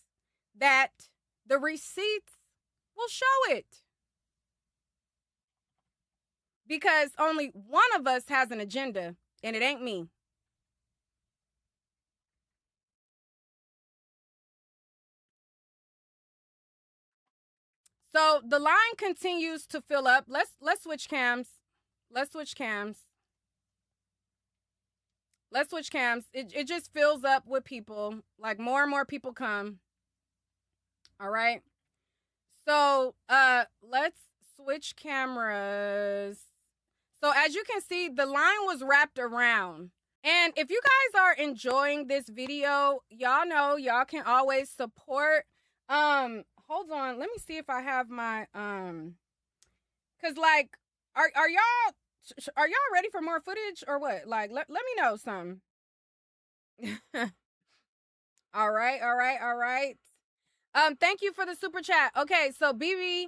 that the receipts will show it. Because only one of us has an agenda, and it ain't me. So the line continues to fill up. Let's switch cams. Let's switch cams. Let's switch cams. It just fills up with people. Like more and more people come. All right. So let's switch cameras. So as you can see, the line was wrapped around. And if you guys are enjoying this video, y'all know y'all can always support. Hold on, let me see if I have my cause like are y'all ready for more footage or what? Like let me know something. all right. Thank you for the super chat. Okay, so BB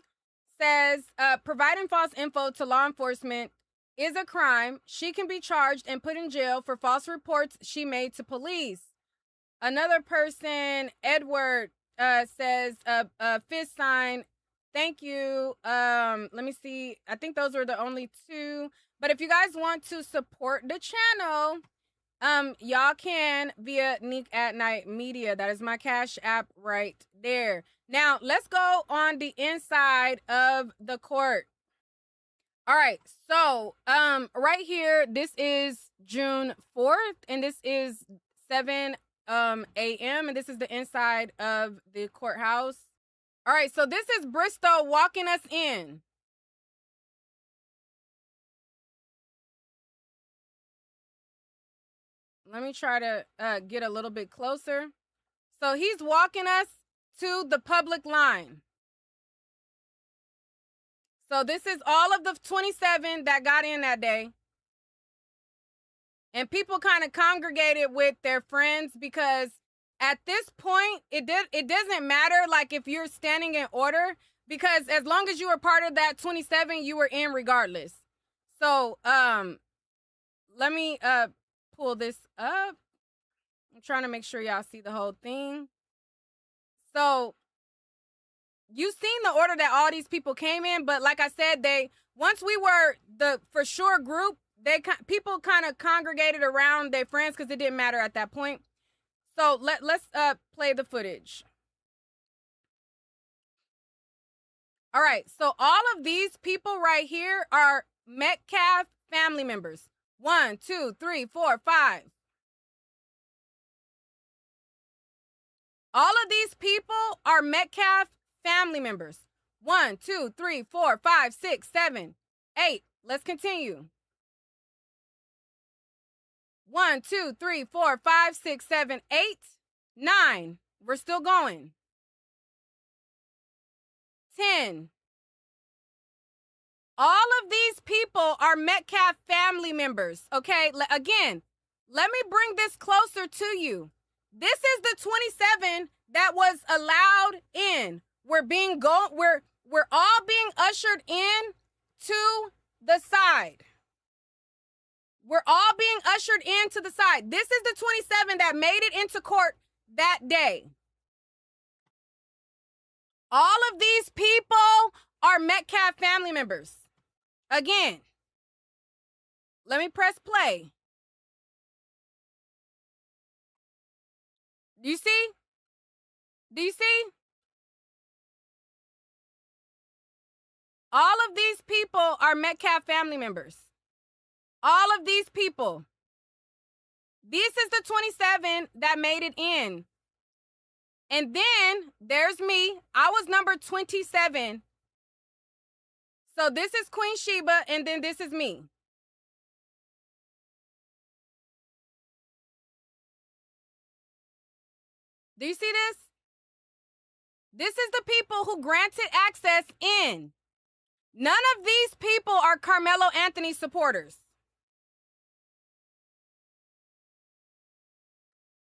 says providing false info to law enforcement is a crime. She can be charged and put in jail for false reports she made to police. Another person, Edward, says fist sign. Thank you. Let me see. I think those are the only two. But if you guys want to support the channel, y'all can via NiqueAtNiteMedia. That is my Cash App right there. Now, let's go on the inside of the court. All right. So, right here, this is June 4th, and this is 7 a.m. and this is the inside of the courthouse. All right, so this is Bristol walking us in. Let me try to get a little bit closer. So he's walking us to the public line. So this is all of the 27 that got in that day. And people kind of congregated with their friends because at this point, it doesn't matter like if you're standing in order because as long as you were part of that 27, you were in regardless. So let me pull this up. I'm trying to make sure y'all see the whole thing. So you've seen the order that all these people came in, but like I said, once we were the for sure group, people kind of congregated around their friends because it didn't matter at that point. So let's play the footage. All right, so all of these people right here are Metcalf family members. 1, 2, 3, 4, 5. All of these people are Metcalf family members. 1, 2, 3, 4, 5, 6, 7, 8. Let's continue. 1, 2, 3, 4, 5, 6, 7, 8, 9. We're still going. 10. All of these people are Metcalf family members, okay? Again, let me bring this closer to you. This is the 27 that was allowed in. We're all being ushered in to the side. We're all being ushered in to the side. This is the 27 that made it into court that day. All of these people are Metcalf family members. Again, let me press play. Do you see? Do you see? All of these people are Metcalf family members. All of these people. This is the 27 that made it in. And then there's me. I was number 27. So this is Queen Sheba, and then this is me. Do you see this? This is the people who granted access in. None of these people are Carmelo Anthony supporters.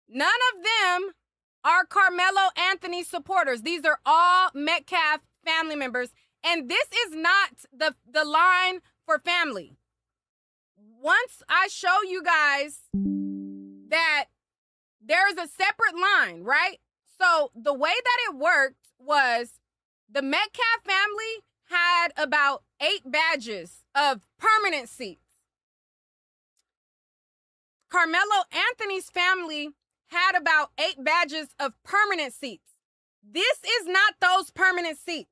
None of them are Carmelo Anthony supporters. These are all Metcalf family members. And this is not the line for family. Once I show you guys that there's a separate line, right? So the way that it worked was the Metcalf family had about 8 badges of permanent seats. Carmelo Anthony's family had about 8 badges of permanent seats. This is not those permanent seats.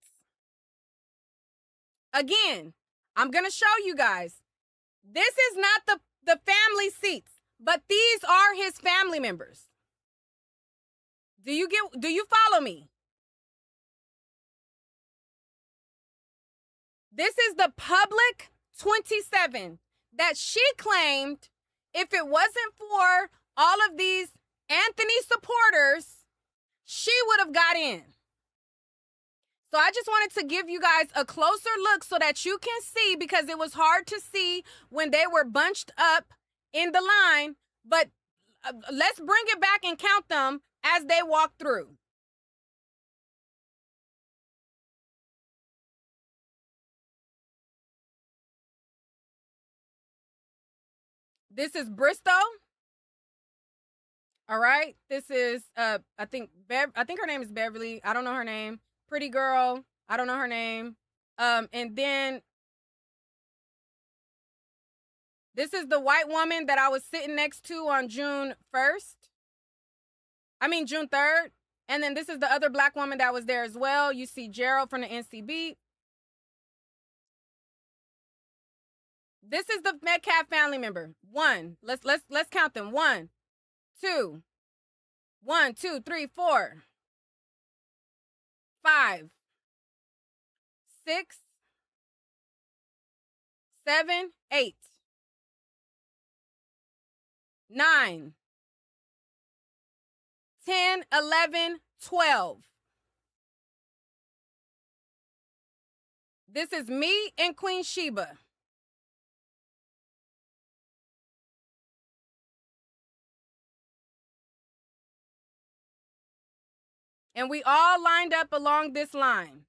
Again, I'm going to show you guys. This is not the family seats, but these are his family members. Do you follow me? This is the public 27 that she claimed if it wasn't for all of these Anthony supporters, she would have got in. So I just wanted to give you guys a closer look so that you can see, because it was hard to see when they were bunched up in the line. But let's bring it back and count them as they walk through. This is Bristow. All right. This is I think her name is Beverly. I don't know her name. Pretty girl. I don't know her name. And then this is the white woman that I was sitting next to on June 3rd. And then this is the other black woman that was there as well. You see Gerald from the NCB. This is the Metcalf family member. One. Let's count them. 1, 2. 1, 2, 3, 4. 5, 6, 7, 8, 9, 10, 11, 12. This is me and Queen Sheba. And we all lined up along this line.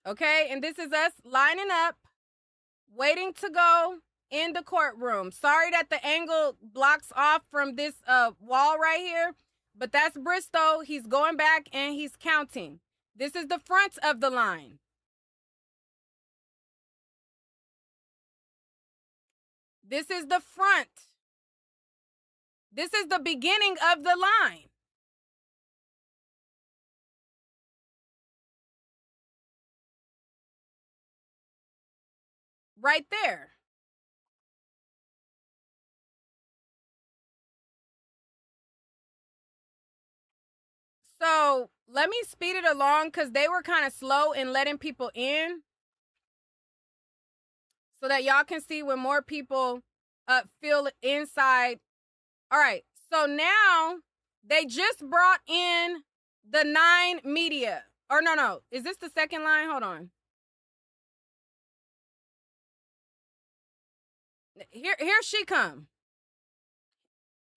Okay, and this is us lining up, waiting to go in the courtroom. Sorry that the angle blocks off from this wall right here, but that's Bristow. He's going back and he's counting. This is the front of the line. This is the front. This is the beginning of the line. Right there. So let me speed it along because they were kind of slow in letting people in, so that y'all can see when more people feel inside All right. So now they just brought in the 9 media. Or no. Is this the second line? Hold on. Here she come.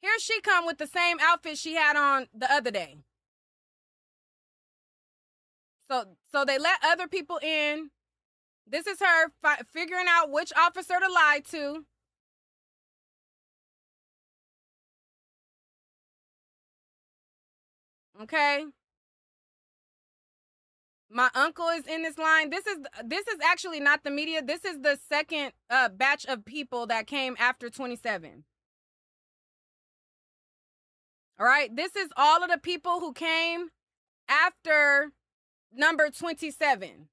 Here she come with the same outfit she had on the other day. So they let other people in. This is her figuring out which officer to lie to. Okay. My uncle is in this line. This is actually not the media. This is the second batch of people that came after 27. All right. This is all of the people who came after number 27.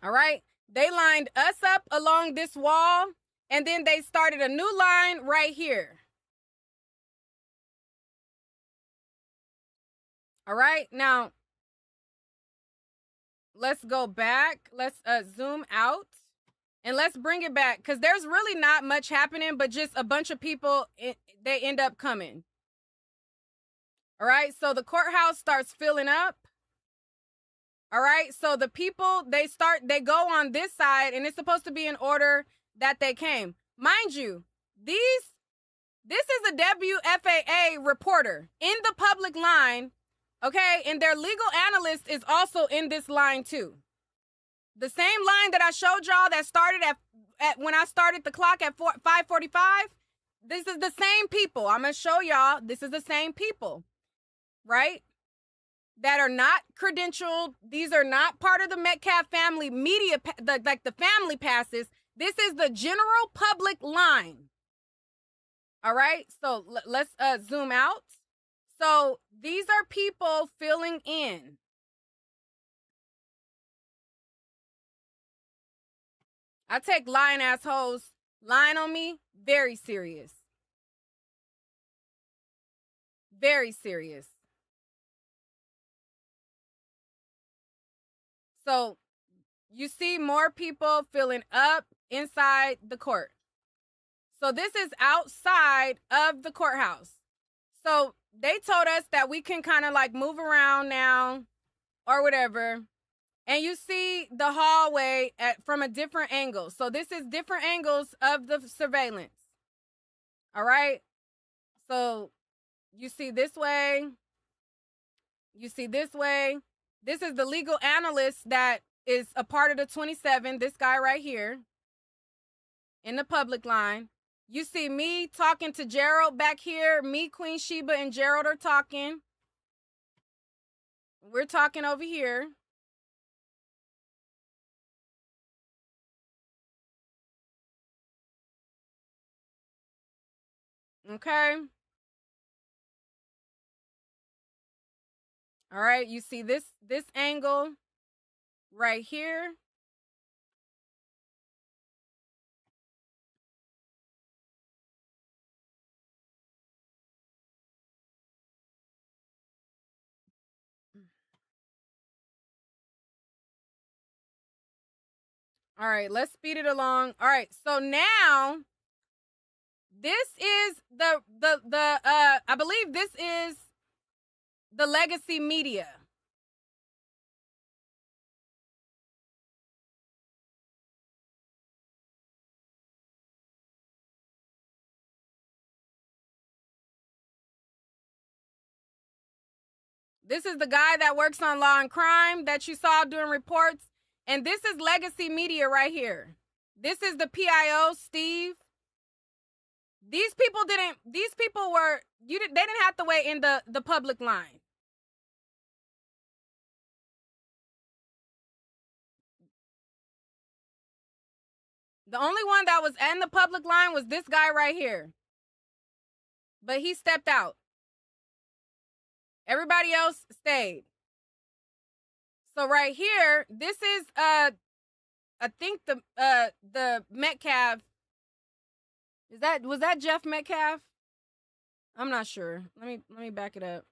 All right. They lined us up along this wall, and then they started a new line right here. All right. Now, let's go back. Let's zoom out. And let's bring it back, because there's really not much happening, but just a bunch of people, they end up coming. All right. So the courthouse starts filling up. All right. So the people, they go on this side, and it's supposed to be in order that they came. Mind you, this is a WFAA reporter in the public line. Okay. And their legal analyst is also in this line too. The same line that I showed y'all that started at when I started the clock at 5:45. This is the same people. I'm going to show y'all. This is the same people, right? That are not credentialed. These are not part of the Metcalf family media, like the family passes. This is the general public line. All right. So let's zoom out. So these are people filling in. I take lying assholes lying on me very serious. Very serious. So you see more people filling up inside the court. So this is outside of the courthouse. So they told us that we can kind of like move around now or whatever. And you see the hallway from a different angle. So this is different angles of the surveillance. All right. So you see this way. You see this way. This is the legal analyst that is a part of the 27. This guy right here in the public line. You see me talking to Gerald back here. Me, Queen Sheba, and Gerald are talking. We're talking over here. Okay. All right. You see this angle right here. All right, let's speed it along. All right, so now this is the I believe this is the legacy media. This is the guy that works on Law and Crime that you saw doing reports. And this is legacy media right here. This is the PIO, Steve. These people they didn't have to wait in the public line. The only one that was in the public line was this guy right here. But he stepped out. Everybody else stayed. So right here, this is I think the Metcalf. Was that Jeff Metcalf? I'm not sure. Let me back it up.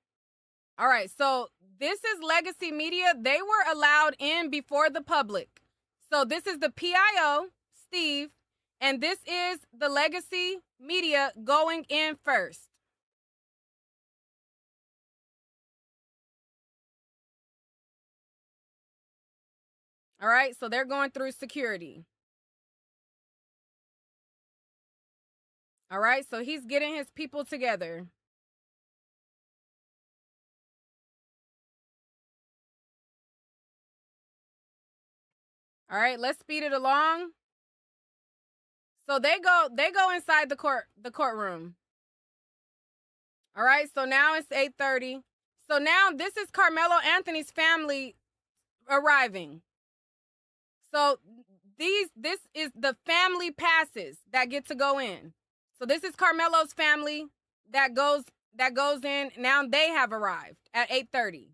All right, so this is legacy media. They were allowed in before the public. So this is the PIO, Steve, and this is the Legacy Media going in first. All right, so they're going through security. All right, so he's getting his people together. All right, let's speed it along. So they go inside the courtroom. All right, so now it's 8:30. So now this is Carmelo Anthony's family arriving. So this is the family passes that get to go in. So this is Carmelo's family that goes in. Now they have arrived at 8:30.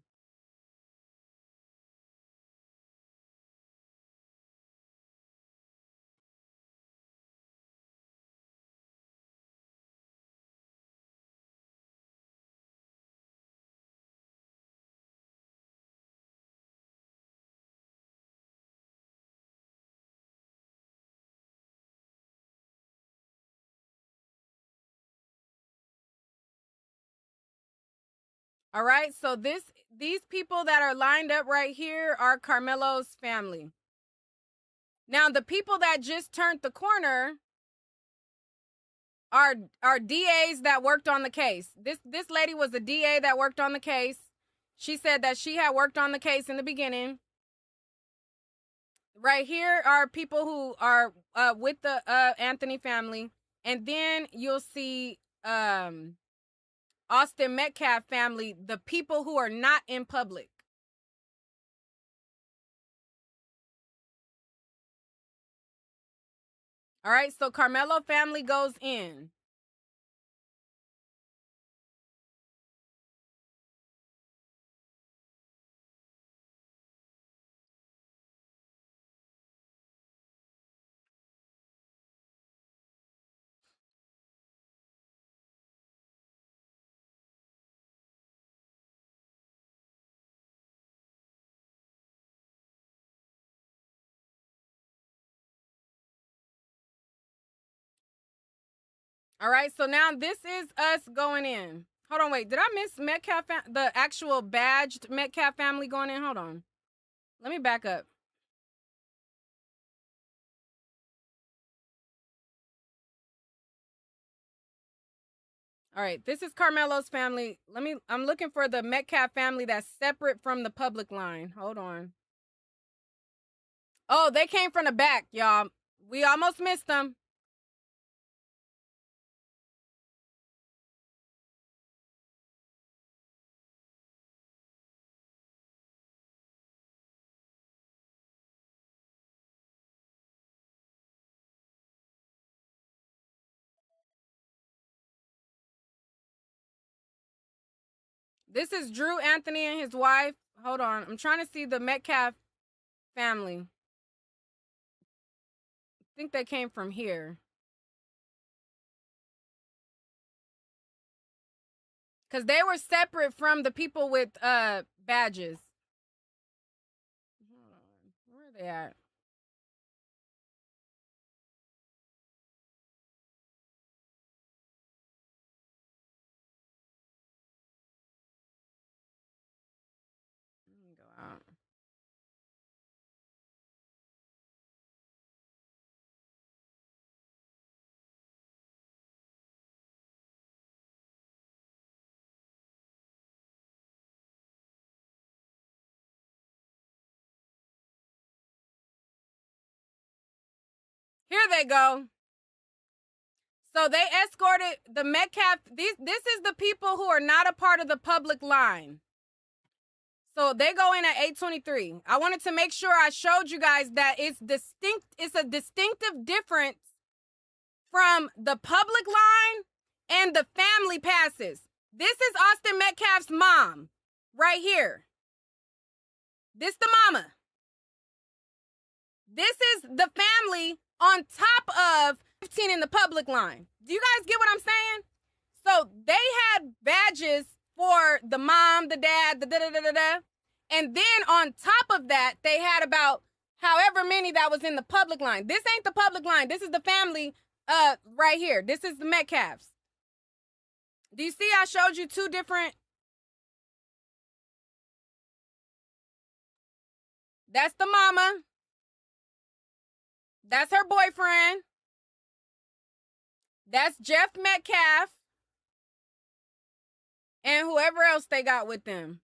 All right, so these people that are lined up right here are Carmelo's family. Now, the people that just turned the corner are DAs that worked on the case. This lady was a DA that worked on the case. She said that she had worked on the case in the beginning. Right here are people who are with the Anthony family. And then you'll see Austin Metcalf family, the people who are not in public. All right, so Carmelo family goes in. All right, so now this is us going in. Hold on, wait. Did I miss Metcalf, the actual badged Metcalf family going in? Hold on. Let me back up. All right, this is Carmelo's family. I'm looking for the Metcalf family that's separate from the public line. Hold on. Oh, they came from the back, y'all. We almost missed them. This is Drew Anthony and his wife. Hold on. I'm trying to see the Metcalf family. I think they came from here. Because they were separate from the people with badges. Hold on. Where are they at? Let me go out. Here they go. So they escorted the Metcalf. This is the people who are not a part of the public line. So they go in at 8:23. I wanted to make sure I showed you guys that it's distinct. It's a distinctive difference from the public line and the family passes. This is Austin Metcalf's mom right here. This the mama. This is the family on top of 15 in the public line. Do you guys get what I'm saying? So they had badges for the mom, the dad, the da-da-da-da-da. And then on top of that, they had about however many that was in the public line. This ain't the public line. This is the family right here. This is the Metcalfs. Do you see I showed you two different? That's the mama. That's her boyfriend. That's Jeff Metcalf. And whoever else they got with them.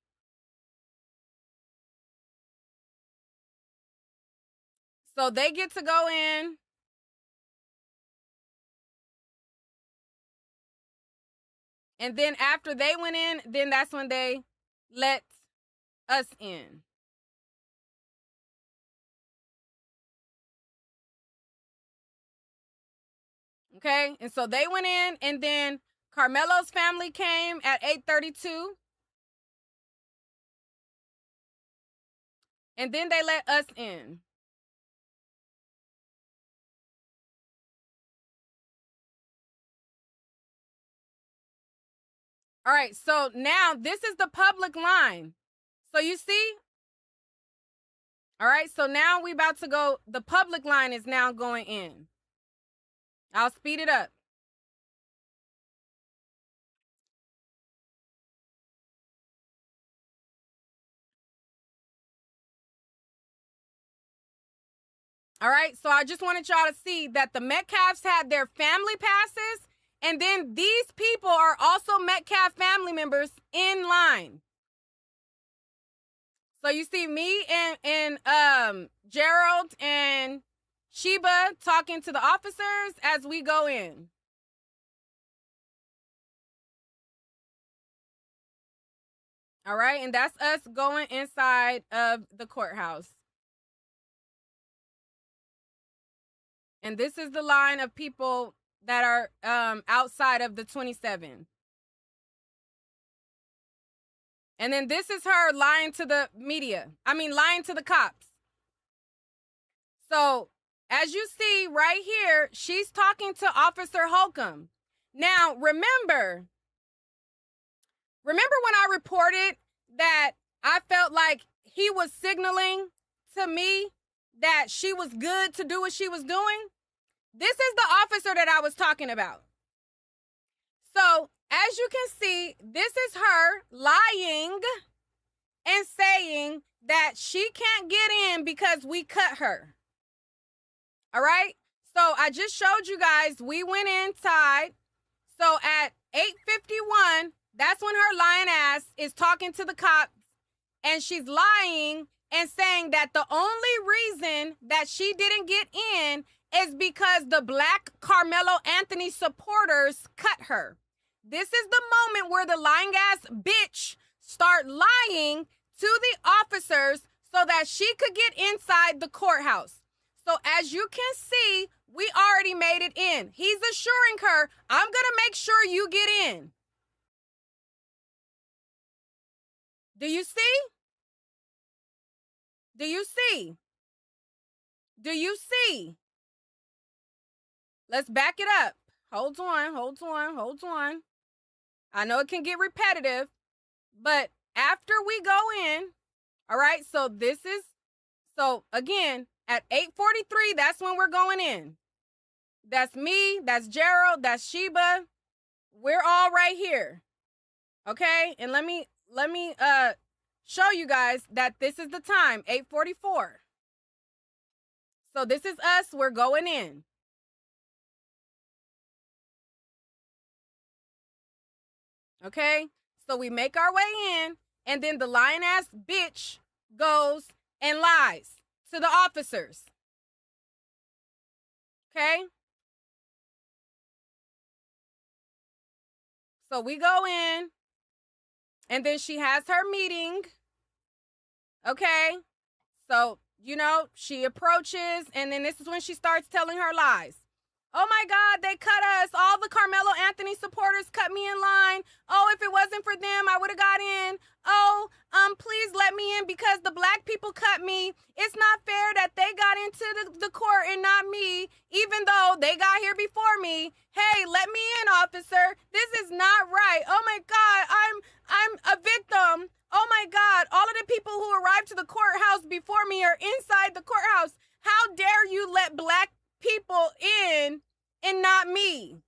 So they get to go in. And then after they went in, then that's when they let us in. Okay? And so they went in, and then Carmelo's family came at 8:32. And then they let us in. All right, so now this is the public line. So you see? All right, so now we about to go, the public line is now going in. I'll speed it up. All right, so I just wanted y'all to see that the Metcalfs had their family passes, and then these people are also Metcalf family members in line. So you see me and Gerald and Sheba talking to the officers as we go in. All right, and that's us going inside of the courthouse. And this is the line of people that are outside of the 27. And then this is her lying to the media. Lying to the cops. So, as you see right here, she's talking to Officer Holcomb. Now, remember when I reported that I felt like he was signaling to me that she was good to do what she was doing? This is the officer that I was talking about. So, as you can see, this is her lying and saying that she can't get in because we cut her. All right? So, I just showed you guys, we went inside. So, at 8:51, that's when her lying ass is talking to the cops, and she's lying and saying that the only reason that she didn't get in is because the Black Carmelo Anthony supporters cut her. This is the moment where the lying ass bitch start lying to the officers so that she could get inside the courthouse. So as you can see, we already made it in. He's assuring her, I'm going to make sure you get in. Do you see? Do you see? Do you see? Let's back it up. Hold on. I know it can get repetitive, but after we go in, all right, so again, at 8:43, that's when we're going in. That's me, that's Gerald, that's Sheba. We're all right here. Okay? And let me show you guys that this is the time, 8:44. So this is us, we're going in. Okay? So we make our way in, and then the lying ass bitch goes and lies to the officers. Okay? So we go in, and then she has her meeting. Okay? So, she approaches, and then this is when she starts telling her lies. Oh my God, they cut us. All the Carmelo Anthony supporters cut me in line. Oh, if it wasn't for them, I would have got in. Oh, please let me in because the Black people cut me. It's not fair that they got into the court and not me, even though they got here before me. Hey, let me in, officer. This is not right. Oh my God, I'm a victim. Oh my God, all of the people who arrived to the courthouse before me are inside the courthouse. not me.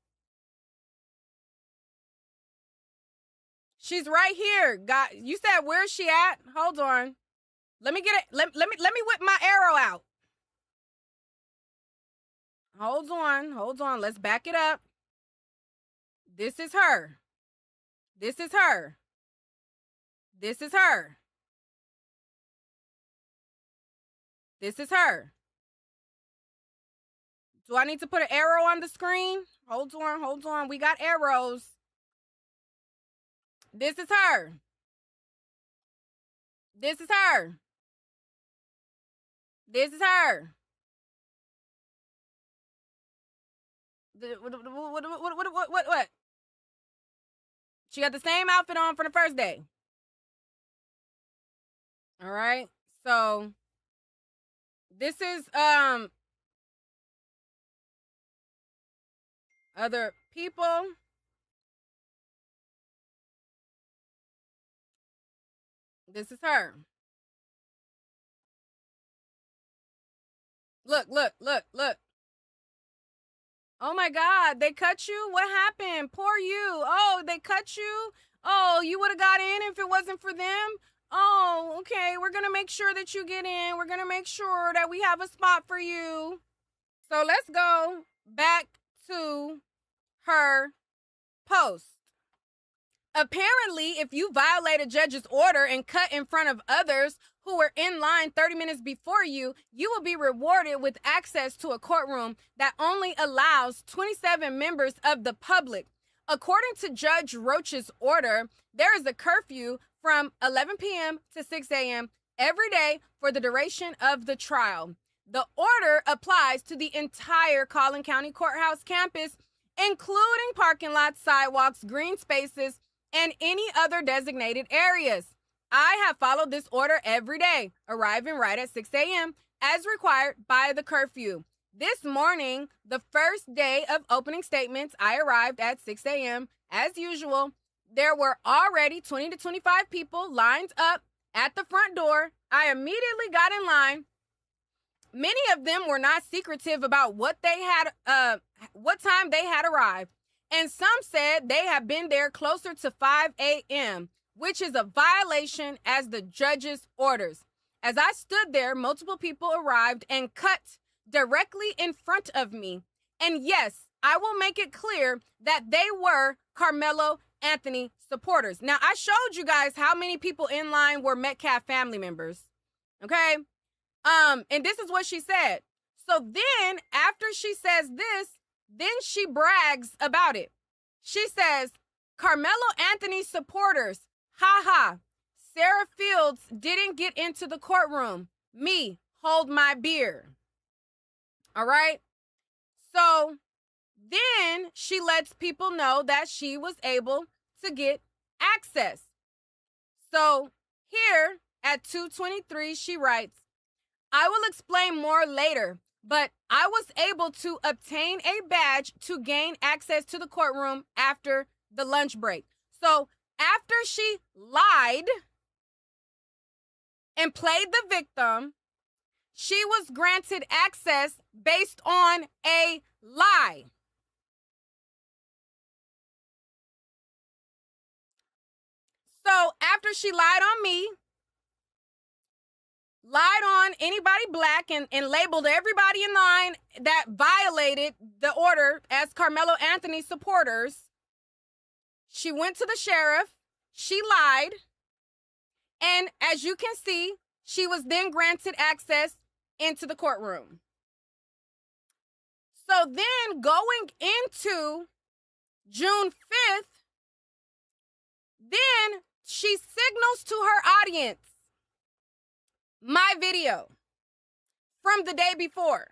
She's right here. God, you said where's she at? Hold on. Let me get it. Let me whip my arrow out. Hold on. Let's back it up. This is her. This is her. This is her. This is her. Do I need to put an arrow on the screen? Hold on. We got arrows. This is her. This is her. This is her. What? She got the same outfit on for the first day. All right. So this is other people. This is her. Look. Oh my God, they cut you? What happened? Poor you. Oh, they cut you? Oh, you would have got in if it wasn't for them? Oh, okay, we're gonna make sure that you get in. We're gonna make sure that we have a spot for you. So let's go back to her post. Apparently, if you violate a judge's order and cut in front of others who were in line 30 minutes before you, you will be rewarded with access to a courtroom that only allows 27 members of the public. According to Judge Roach's order, there is a curfew from 11 p.m. to 6 a.m. every day for the duration of the trial. The order applies to the entire Collin County Courthouse campus, including parking lots, sidewalks, green spaces, and any other designated areas. I have followed this order every day, arriving right at 6 a.m. as required by the curfew. This morning, the first day of opening statements, I arrived at 6 a.m. As usual, there were already 20 to 25 people lined up at the front door. I immediately got in line. Many of them were not secretive about what time they had arrived. And some said they had been there closer to 5 a.m., which is a violation as the judge's orders. As I stood there, multiple people arrived and cut directly in front of me. And yes, I will make it clear that they were Carmelo Anthony supporters. Now, I showed you guys how many people in line were Metcalf family members. Okay? And this is what she said. So then, after she says this, then she brags about it. She says, Carmelo Anthony supporters, ha ha. Sarah Fields didn't get into the courtroom. Me, hold my beer. All right? So then she lets people know that she was able to get access. So here at 2:23, she writes, I will explain more later, but I was able to obtain a badge to gain access to the courtroom after the lunch break. So after she lied and played the victim, she was granted access based on a lie. So after she lied on me, lied on anybody black, and labeled everybody in line that violated the order as Carmelo Anthony supporters, she went to the sheriff, she lied, and as you can see, she was then granted access into the courtroom. So then going into June 5th, then she signals to her audience my video from the day before.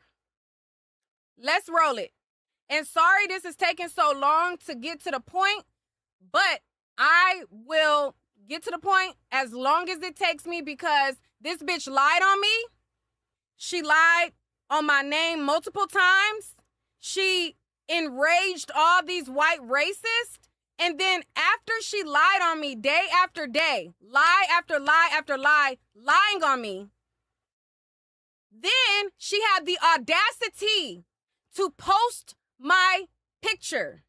Let's roll it. And sorry this is taking so long to get to the point, but I will get to the point as long as it takes me, because this bitch lied on me. She lied on my name multiple times. She enraged all these white racists. And then after she lied on me day after day, lie after lie after lie, lying on me, then she had the audacity to post my picture,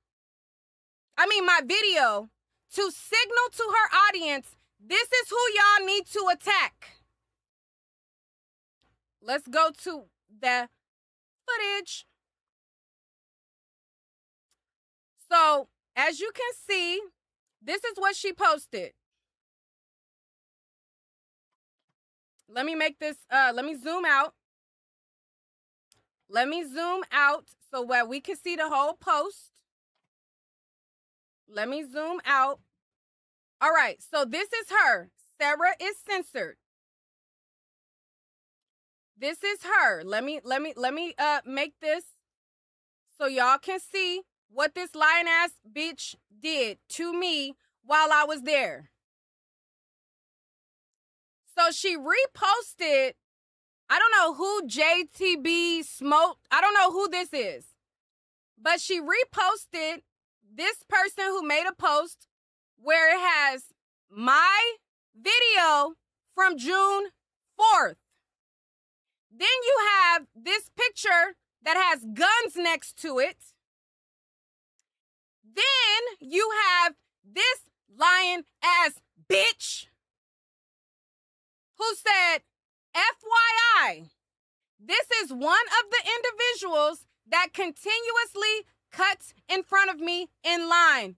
my video, to signal to her audience, this is who y'all need to attack. Let's go to the footage. So, as you can see, this is what she posted. Let me make this, let me zoom out. Let me zoom out so that we can see the whole post. Let me zoom out. All right, so this is her. Sarah is censored. This is her. Let me make this so y'all can see what this lying ass bitch did to me while I was there. So she reposted, I don't know who JTB smoked. I don't know who this is. But she reposted this person who made a post where it has my video from June 4th. Then you have this picture that has guns next to it. Then you have this lying ass bitch who said, FYI, this is one of the individuals that continuously cuts in front of me in line,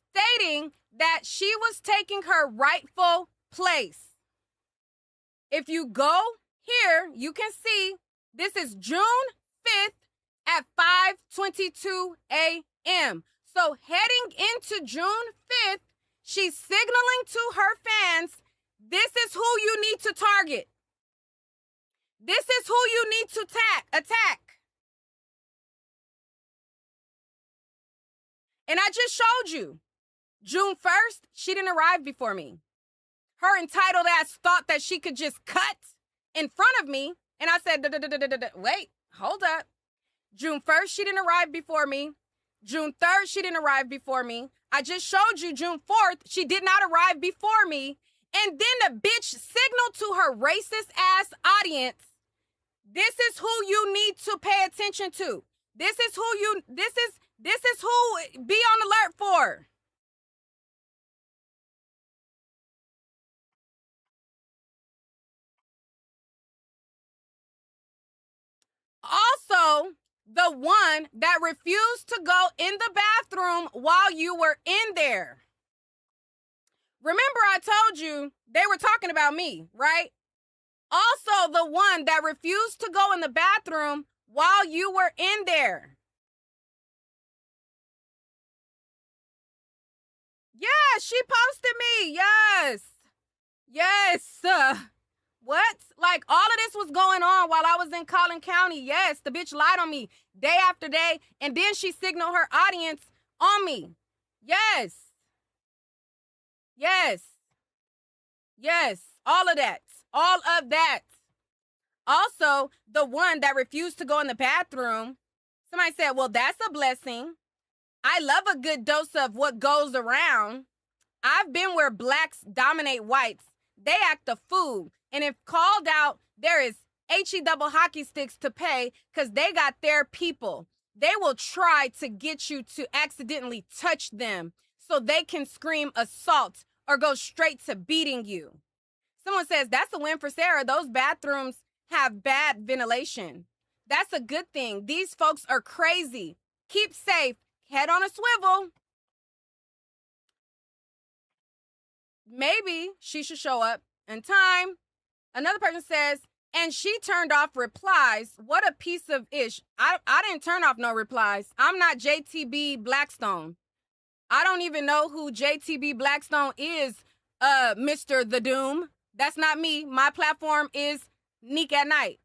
stating that she was taking her rightful place. If you go here, you can see this is June 5th at 5:22 a.m. So heading into June 5th, she's signaling to her fans, this is who you need to target. This is who you need to attack. And I just showed you. June 1st, she didn't arrive before me. Her entitled ass thought that she could just cut in front of me. And I said, wait, hold up. June 1st, she didn't arrive before me. June 3rd, she didn't arrive before me. I just showed you June 4th, she did not arrive before me. And then the bitch signaled to her racist ass audience, this is who you need to pay attention to. This is who be on alert for. Also, the one that refused to go in the bathroom while you were in there. Remember I told you they were talking about me, right? Also, the one that refused to go in the bathroom while you were in there. Yeah, she posted me. Yes. Yes. What? Like, all of this was going on while I was in Collin County. Yes, the bitch lied on me day after day, and then she signaled her audience on me. Yes. Yes. Yes. All of that. All of that. Also, the one that refused to go in the bathroom, somebody said, well, that's a blessing. I love a good dose of what goes around. I've been where blacks dominate whites. They act a fool. And if called out, there is HE double hockey sticks to pay because they got their people. They will try to get you to accidentally touch them so they can scream assault or go straight to beating you. Someone says, that's a win for Sarah. Those bathrooms have bad ventilation. That's a good thing. These folks are crazy. Keep safe. Head on a swivel. Maybe she should show up in time. Another person says, and she turned off replies. What a piece of ish. I didn't turn off no replies. I'm not JTB Blackstone. I don't even know who JTB Blackstone is, Mr. The Doom. That's not me. My platform is NiqueAtNite.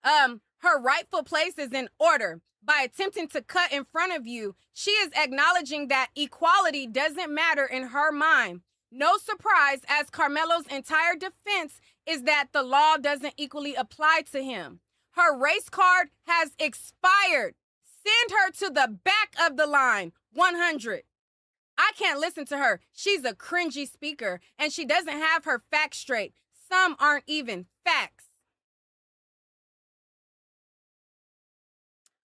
Her rightful place is in order. By attempting to cut in front of you, she is acknowledging that equality doesn't matter in her mind. No surprise, as Carmelo's entire defense is that the law doesn't equally apply to him. Her race card has expired. Send her to the back of the line, 100. I can't listen to her. She's a cringy speaker, and she doesn't have her facts straight. Some aren't even facts.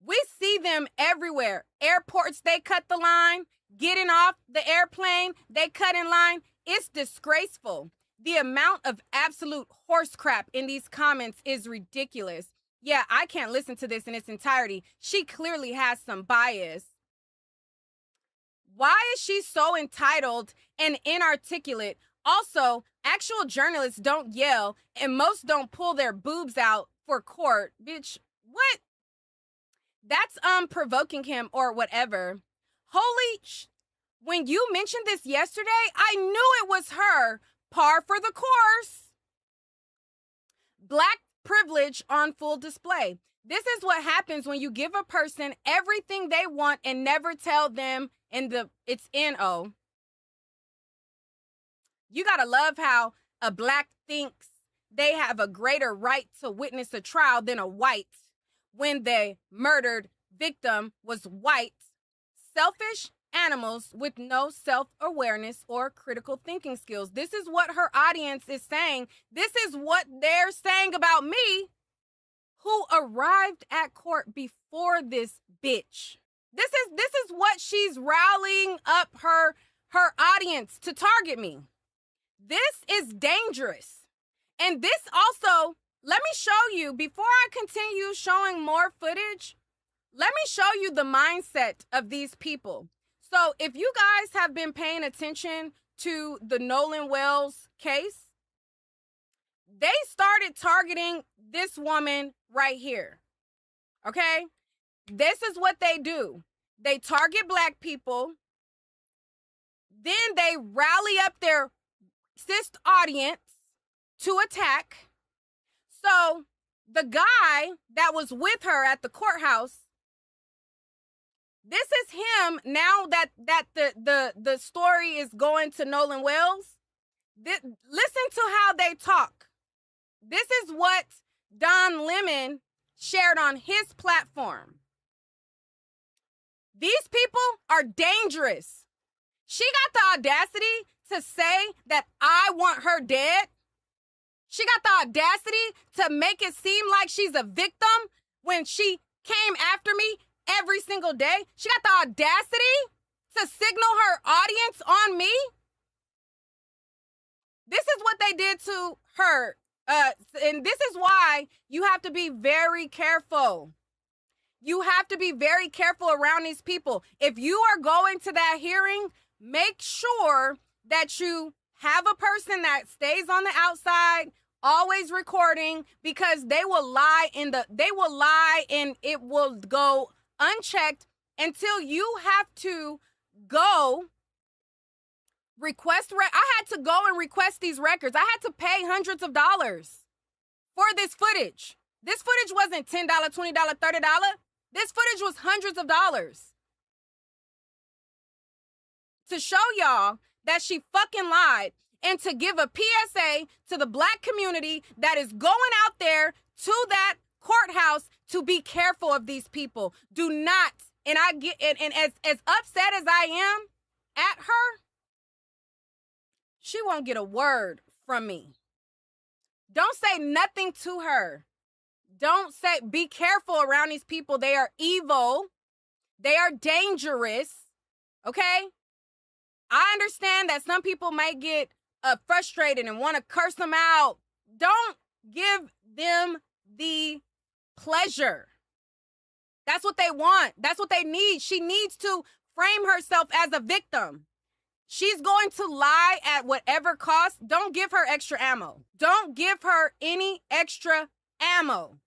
We see them everywhere. Airports, they cut the line. Getting off the airplane, they cut in line. It's disgraceful. The amount of absolute horse crap in these comments is ridiculous. Yeah, I can't listen to this in its entirety. She clearly has some bias. Why is she so entitled and inarticulate? Also, actual journalists don't yell, and most don't pull their boobs out for court. Bitch, what? That's provoking him or whatever. When you mentioned this yesterday, I knew it was her. Par for the course. Black privilege on full display. This is what happens when you give a person everything they want and never tell them it's N-O. You gotta love how a black thinks they have a greater right to witness a trial than a white when the murdered victim was white. Selfish animals with no self-awareness or critical thinking skills. This is what her audience is saying. This is what they're saying about me, who arrived at court before this bitch. This is what she's rallying up her audience to target me. This is dangerous. And this also, let me show you, before I continue showing more footage, let me show you the mindset of these people. So if you guys have been paying attention to the Nolan Wells case, they started targeting this woman right here. Okay? This is what they do. They target black people. Then they rally up their cis audience to attack. So the guy that was with her at the courthouse, this is him now that the story is going to Nolan Wells. Listen to how they talk. This is what Don Lemon shared on his platform. These people are dangerous. She got the audacity to say that I want her dead. She got the audacity to make it seem like she's a victim when she came after me every single day. She got the audacity to signal her audience on me. This is what they did to her. And this is why you have to be very careful. You have to be very careful around these people. If you are going to that hearing, make sure that you have a person that stays on the outside, always recording, because they will lie and it will go unchecked until you have to go request. I had to go and request these records. I had to pay hundreds of dollars for this footage. This footage wasn't $10, $20, $30. This footage was hundreds of dollars to show y'all that she fucking lied and to give a PSA to the black community that is going out there to that courthouse to be careful of these people. Do not, and as upset as I am at her, she won't get a word from me. Don't say nothing to her. Don't say, be careful around these people. They are evil. They are dangerous. Okay? I understand that some people might get frustrated and want to curse them out. Don't give them the pleasure. That's what they want. That's what they need. She needs to frame herself as a victim. She's going to lie at whatever cost. Don't give her extra ammo. Don't give her any extra ammo.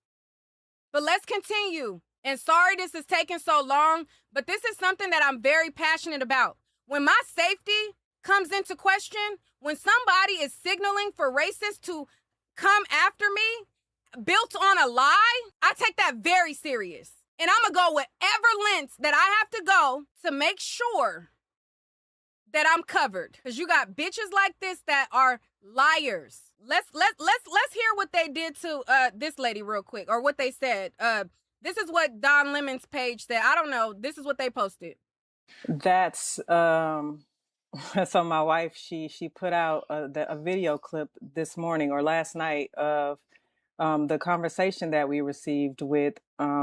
But let's continue. And sorry this is taking so long, but this is something that I'm very passionate about. When my safety comes into question, when somebody is signaling for racists to come after me, built on a lie, I take that very serious. And I'm going to go whatever lengths that I have to go to make sure that I'm covered. Because you got bitches like this that are liars. Let's hear what they did to this lady real quick, or what they said. This is what Don Lemon's page said. I don't know. This is what they posted. That's so my wife, she put out a video clip this morning or last night of the conversation that we received with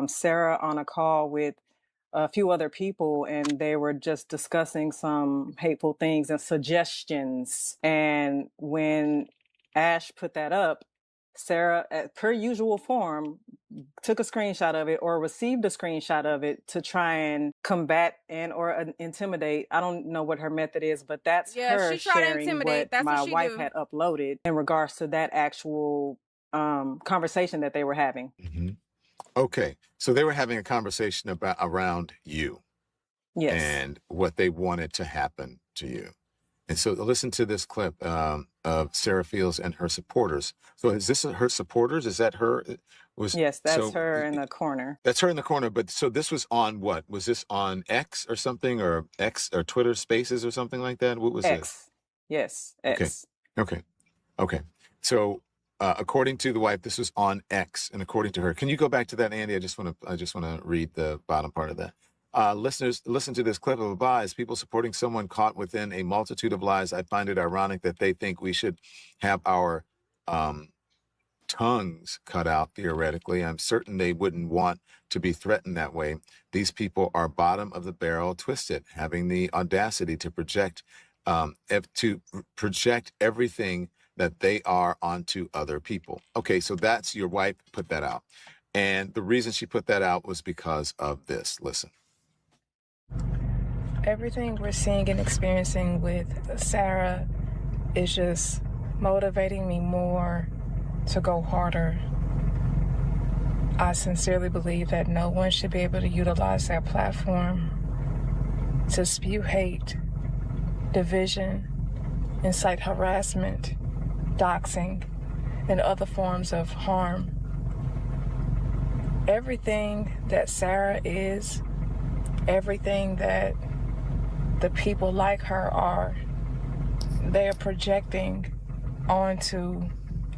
Sarah on a call with a few other people, and they were just discussing some hateful things and suggestions. And when Ash put that up, Sarah, per usual form, took a screenshot of it or received a screenshot of it to try and combat and or intimidate. I don't know what her method is, but that's her she tried to sharing intimidate. what That's my what she wife do. had uploaded in regards to that actual conversation that they were having. Mm-hmm. Okay, so they were having a conversation around you. Yes. And what they wanted to happen to you. And so listen to this clip of Sarah Fields and her supporters. So is this her supporters? Is that her? Yes, that's her in the corner. That's her in the corner. But so this was on what? Was this on X or something, or X or Twitter Spaces or something like that? What was X. Yes, X. Okay. So according to the wife, this was on X, and according to her, can you go back to that, Andy? I just want to read the bottom part of that. Listeners, listen to this clip of lies. People supporting someone caught within a multitude of lies. I find it ironic that they think we should have our tongues cut out, theoretically. I'm certain they wouldn't want to be threatened that way. These people are bottom of the barrel twisted, having the audacity to project everything that they are onto other people. Okay, so that's your wife put that out. And the reason she put that out was because of this. Listen. Everything we're seeing and experiencing with Sarah is just motivating me more to go harder. I sincerely believe that no one should be able to utilize that platform to spew hate, division, incite harassment, doxing, and other forms of harm. Everything that Sarah is, everything that the people like her are, they are projecting onto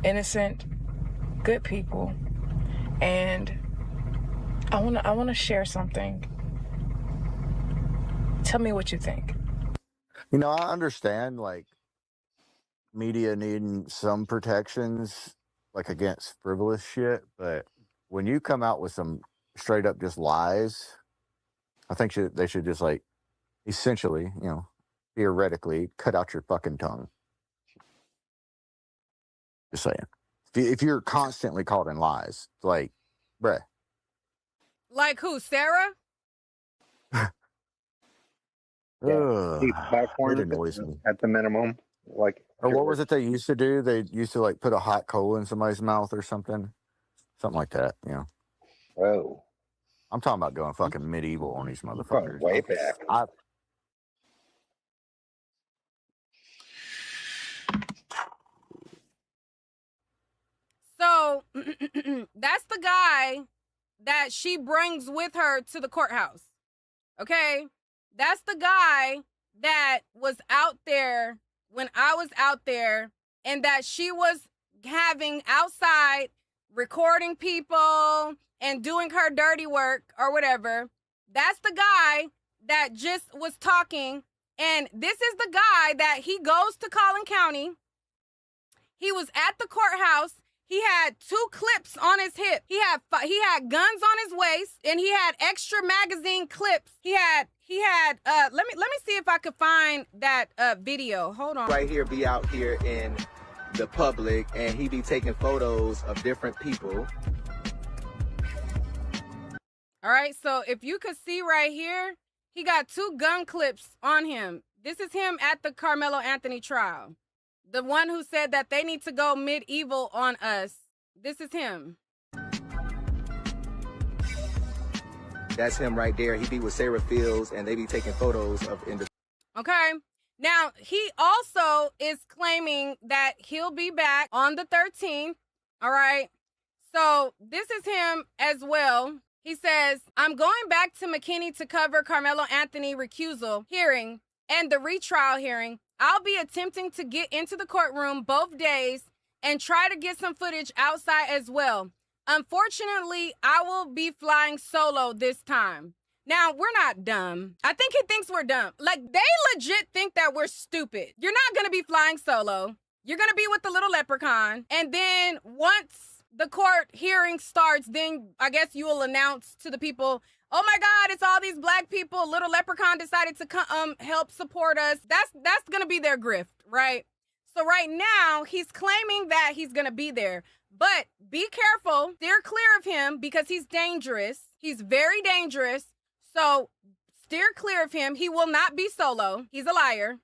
innocent, good people. And I want to share something. Tell me what you think. You know, I understand like media needing some protections like against frivolous shit, but when you come out with some straight up just lies, I think they should just like essentially, you know, theoretically cut out your fucking tongue. Just saying. If you're constantly caught in lies, like, bruh. Like who, Sarah? It annoys me. At the minimum. Like, or what was it they used to do? They used to like put a hot coal in somebody's mouth or something. Something like that, you know. Oh. I'm talking about going fucking medieval on these motherfuckers. Way back. So that's the guy that she brings with her to the courthouse. Okay? That's the guy that was out there when I was out there, and that she was having outside recording people and doing her dirty work or whatever. That's the guy that just was talking. And this is the guy that he goes to Collin County. He was at the courthouse. He had 2 clips on his hip. He had guns on his waist, and he had extra magazine clips. He had let me see if I could find that video. Hold on. Right here, be out here in the public, and he be taking photos of different people. All right, so if you could see right here, he got 2 gun clips on him. This is him at the Carmelo Anthony trial. The one who said that they need to go medieval on us. This is him. That's him right there. He be with Sarah Fields, and they be taking photos of individuals. Okay. Now, he also is claiming that he'll be back on the 13th. All right. So this is him as well. He says, I'm going back to McKinney to cover Carmelo Anthony recusal hearing and the retrial hearing. I'll be attempting to get into the courtroom both days and try to get some footage outside as well. Unfortunately, I will be flying solo this time. Now, we're not dumb. I think he thinks we're dumb. Like, they legit think that we're stupid. You're not going to be flying solo. You're going to be with the little leprechaun. And then once the court hearing starts, then I guess you will announce to the people, oh my God, it's all these black people. Little Leprechaun decided to help support us. That's gonna be their grift, right? So right now, he's claiming that he's gonna be there. But be careful, steer clear of him because he's dangerous. He's very dangerous. So steer clear of him. He will not be solo. He's a liar.